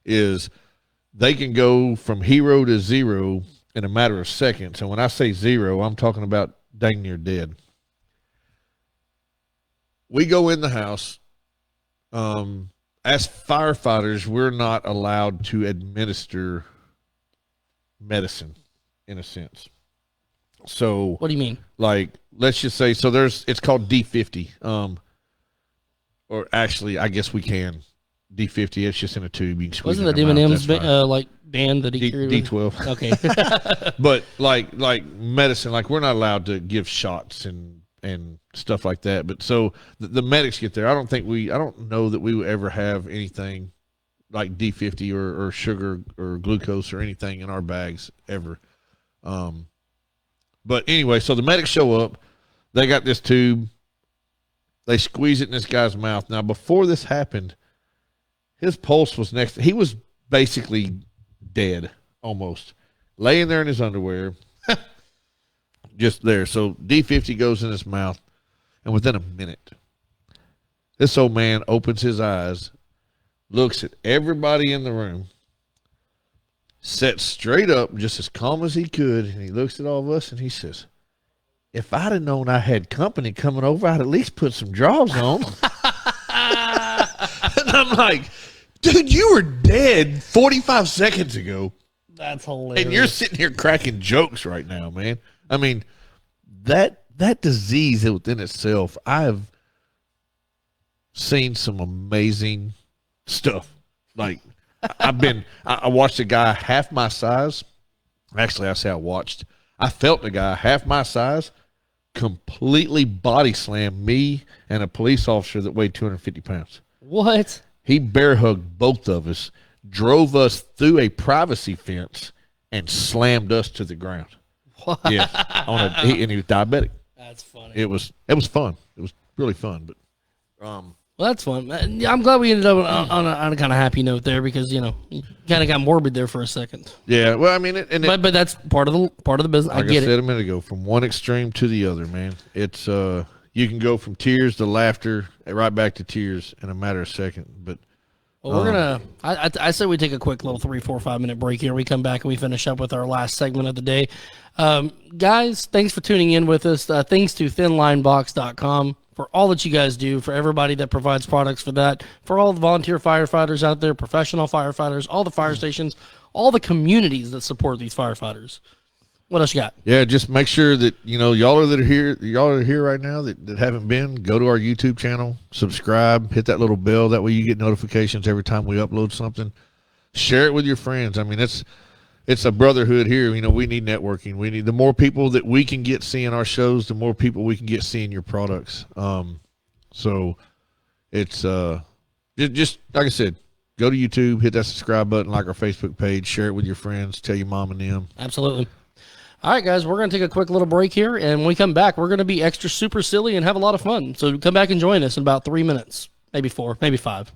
Speaker 1: is they can go from hero to zero in a matter of seconds. And when I say zero, I'm talking about dang near dead. We go in the house. As firefighters, we're not allowed to administer medicine in a sense. So
Speaker 3: what do you mean?
Speaker 1: Like, let's just say, so it's called D50. Or actually, I guess we can. D50, it's just in a tube. You can squeeze
Speaker 3: Wasn't the M&M's band that he carried?
Speaker 1: D12.
Speaker 3: Okay.
Speaker 1: But like medicine, like we're not allowed to give shots and stuff like that. But so the medics get there. I don't know that we would ever have anything like D50 or sugar or glucose or anything in our bags ever. But anyway, so the medics show up. They got this tube. They squeeze it in this guy's mouth. Now, before this happened, his pulse was next. He was basically dead, almost. Laying there in his underwear. Just there. So D50 goes in his mouth. And within a minute, this old man opens his eyes, looks at everybody in the room, sits straight up, just as calm as he could, and he looks at all of us and he says, if I'd have known I had company coming over, I'd at least put some drawers on. And I'm like, dude, you were dead 45 seconds ago.
Speaker 3: That's hilarious.
Speaker 1: And you're sitting here cracking jokes right now, man. I mean, that disease within itself, I have seen some amazing stuff. Like I watched a guy half my size. Actually, I felt a guy half my size completely body slam me and a police officer that weighed 250 pounds.
Speaker 3: What?
Speaker 1: He bear hugged both of us, drove us through a privacy fence, and slammed us to the ground.
Speaker 3: What?
Speaker 1: Yeah, and he was diabetic.
Speaker 3: That's funny.
Speaker 1: It was fun. It was really fun. But
Speaker 3: Well, that's fun. I'm glad we ended up on a kind of happy note there because you kind of got morbid there for a second.
Speaker 1: yeah, well, I mean,
Speaker 3: But that's part of the business.
Speaker 1: like
Speaker 3: I get
Speaker 1: I said
Speaker 3: it.
Speaker 1: a minute ago, from one extreme to the other, man. It's you can go from tears to laughter, right back to tears in a matter of seconds. But
Speaker 3: Well, we're gonna. I said we take a quick little 3, 4, 5 minute break here. We come back and we finish up with our last segment of the day. Guys, thanks for tuning in with us. Thanks to thinlinebox.com for all that you guys do, for everybody that provides products for that, for all the volunteer firefighters out there, professional firefighters, all the fire stations, all the communities that support these firefighters. What else you got?
Speaker 1: yeah, just make sure that y'all are here right now that haven't been. Go to our YouTube channel, subscribe, hit that little bell. That way you get notifications every time we upload something. Share it with your friends. I mean, it's a brotherhood here. We need networking. We need the more people that we can get seeing our shows, the more people we can get seeing your products. So it's just like I said, go to YouTube, hit that subscribe button, like our Facebook page, share it with your friends, tell your mom and them.
Speaker 3: Absolutely. All right, guys, we're going to take a quick little break here, and when we come back, we're going to be extra super silly and have a lot of fun. So come back and join us in about 3 minutes, maybe 4, maybe 5.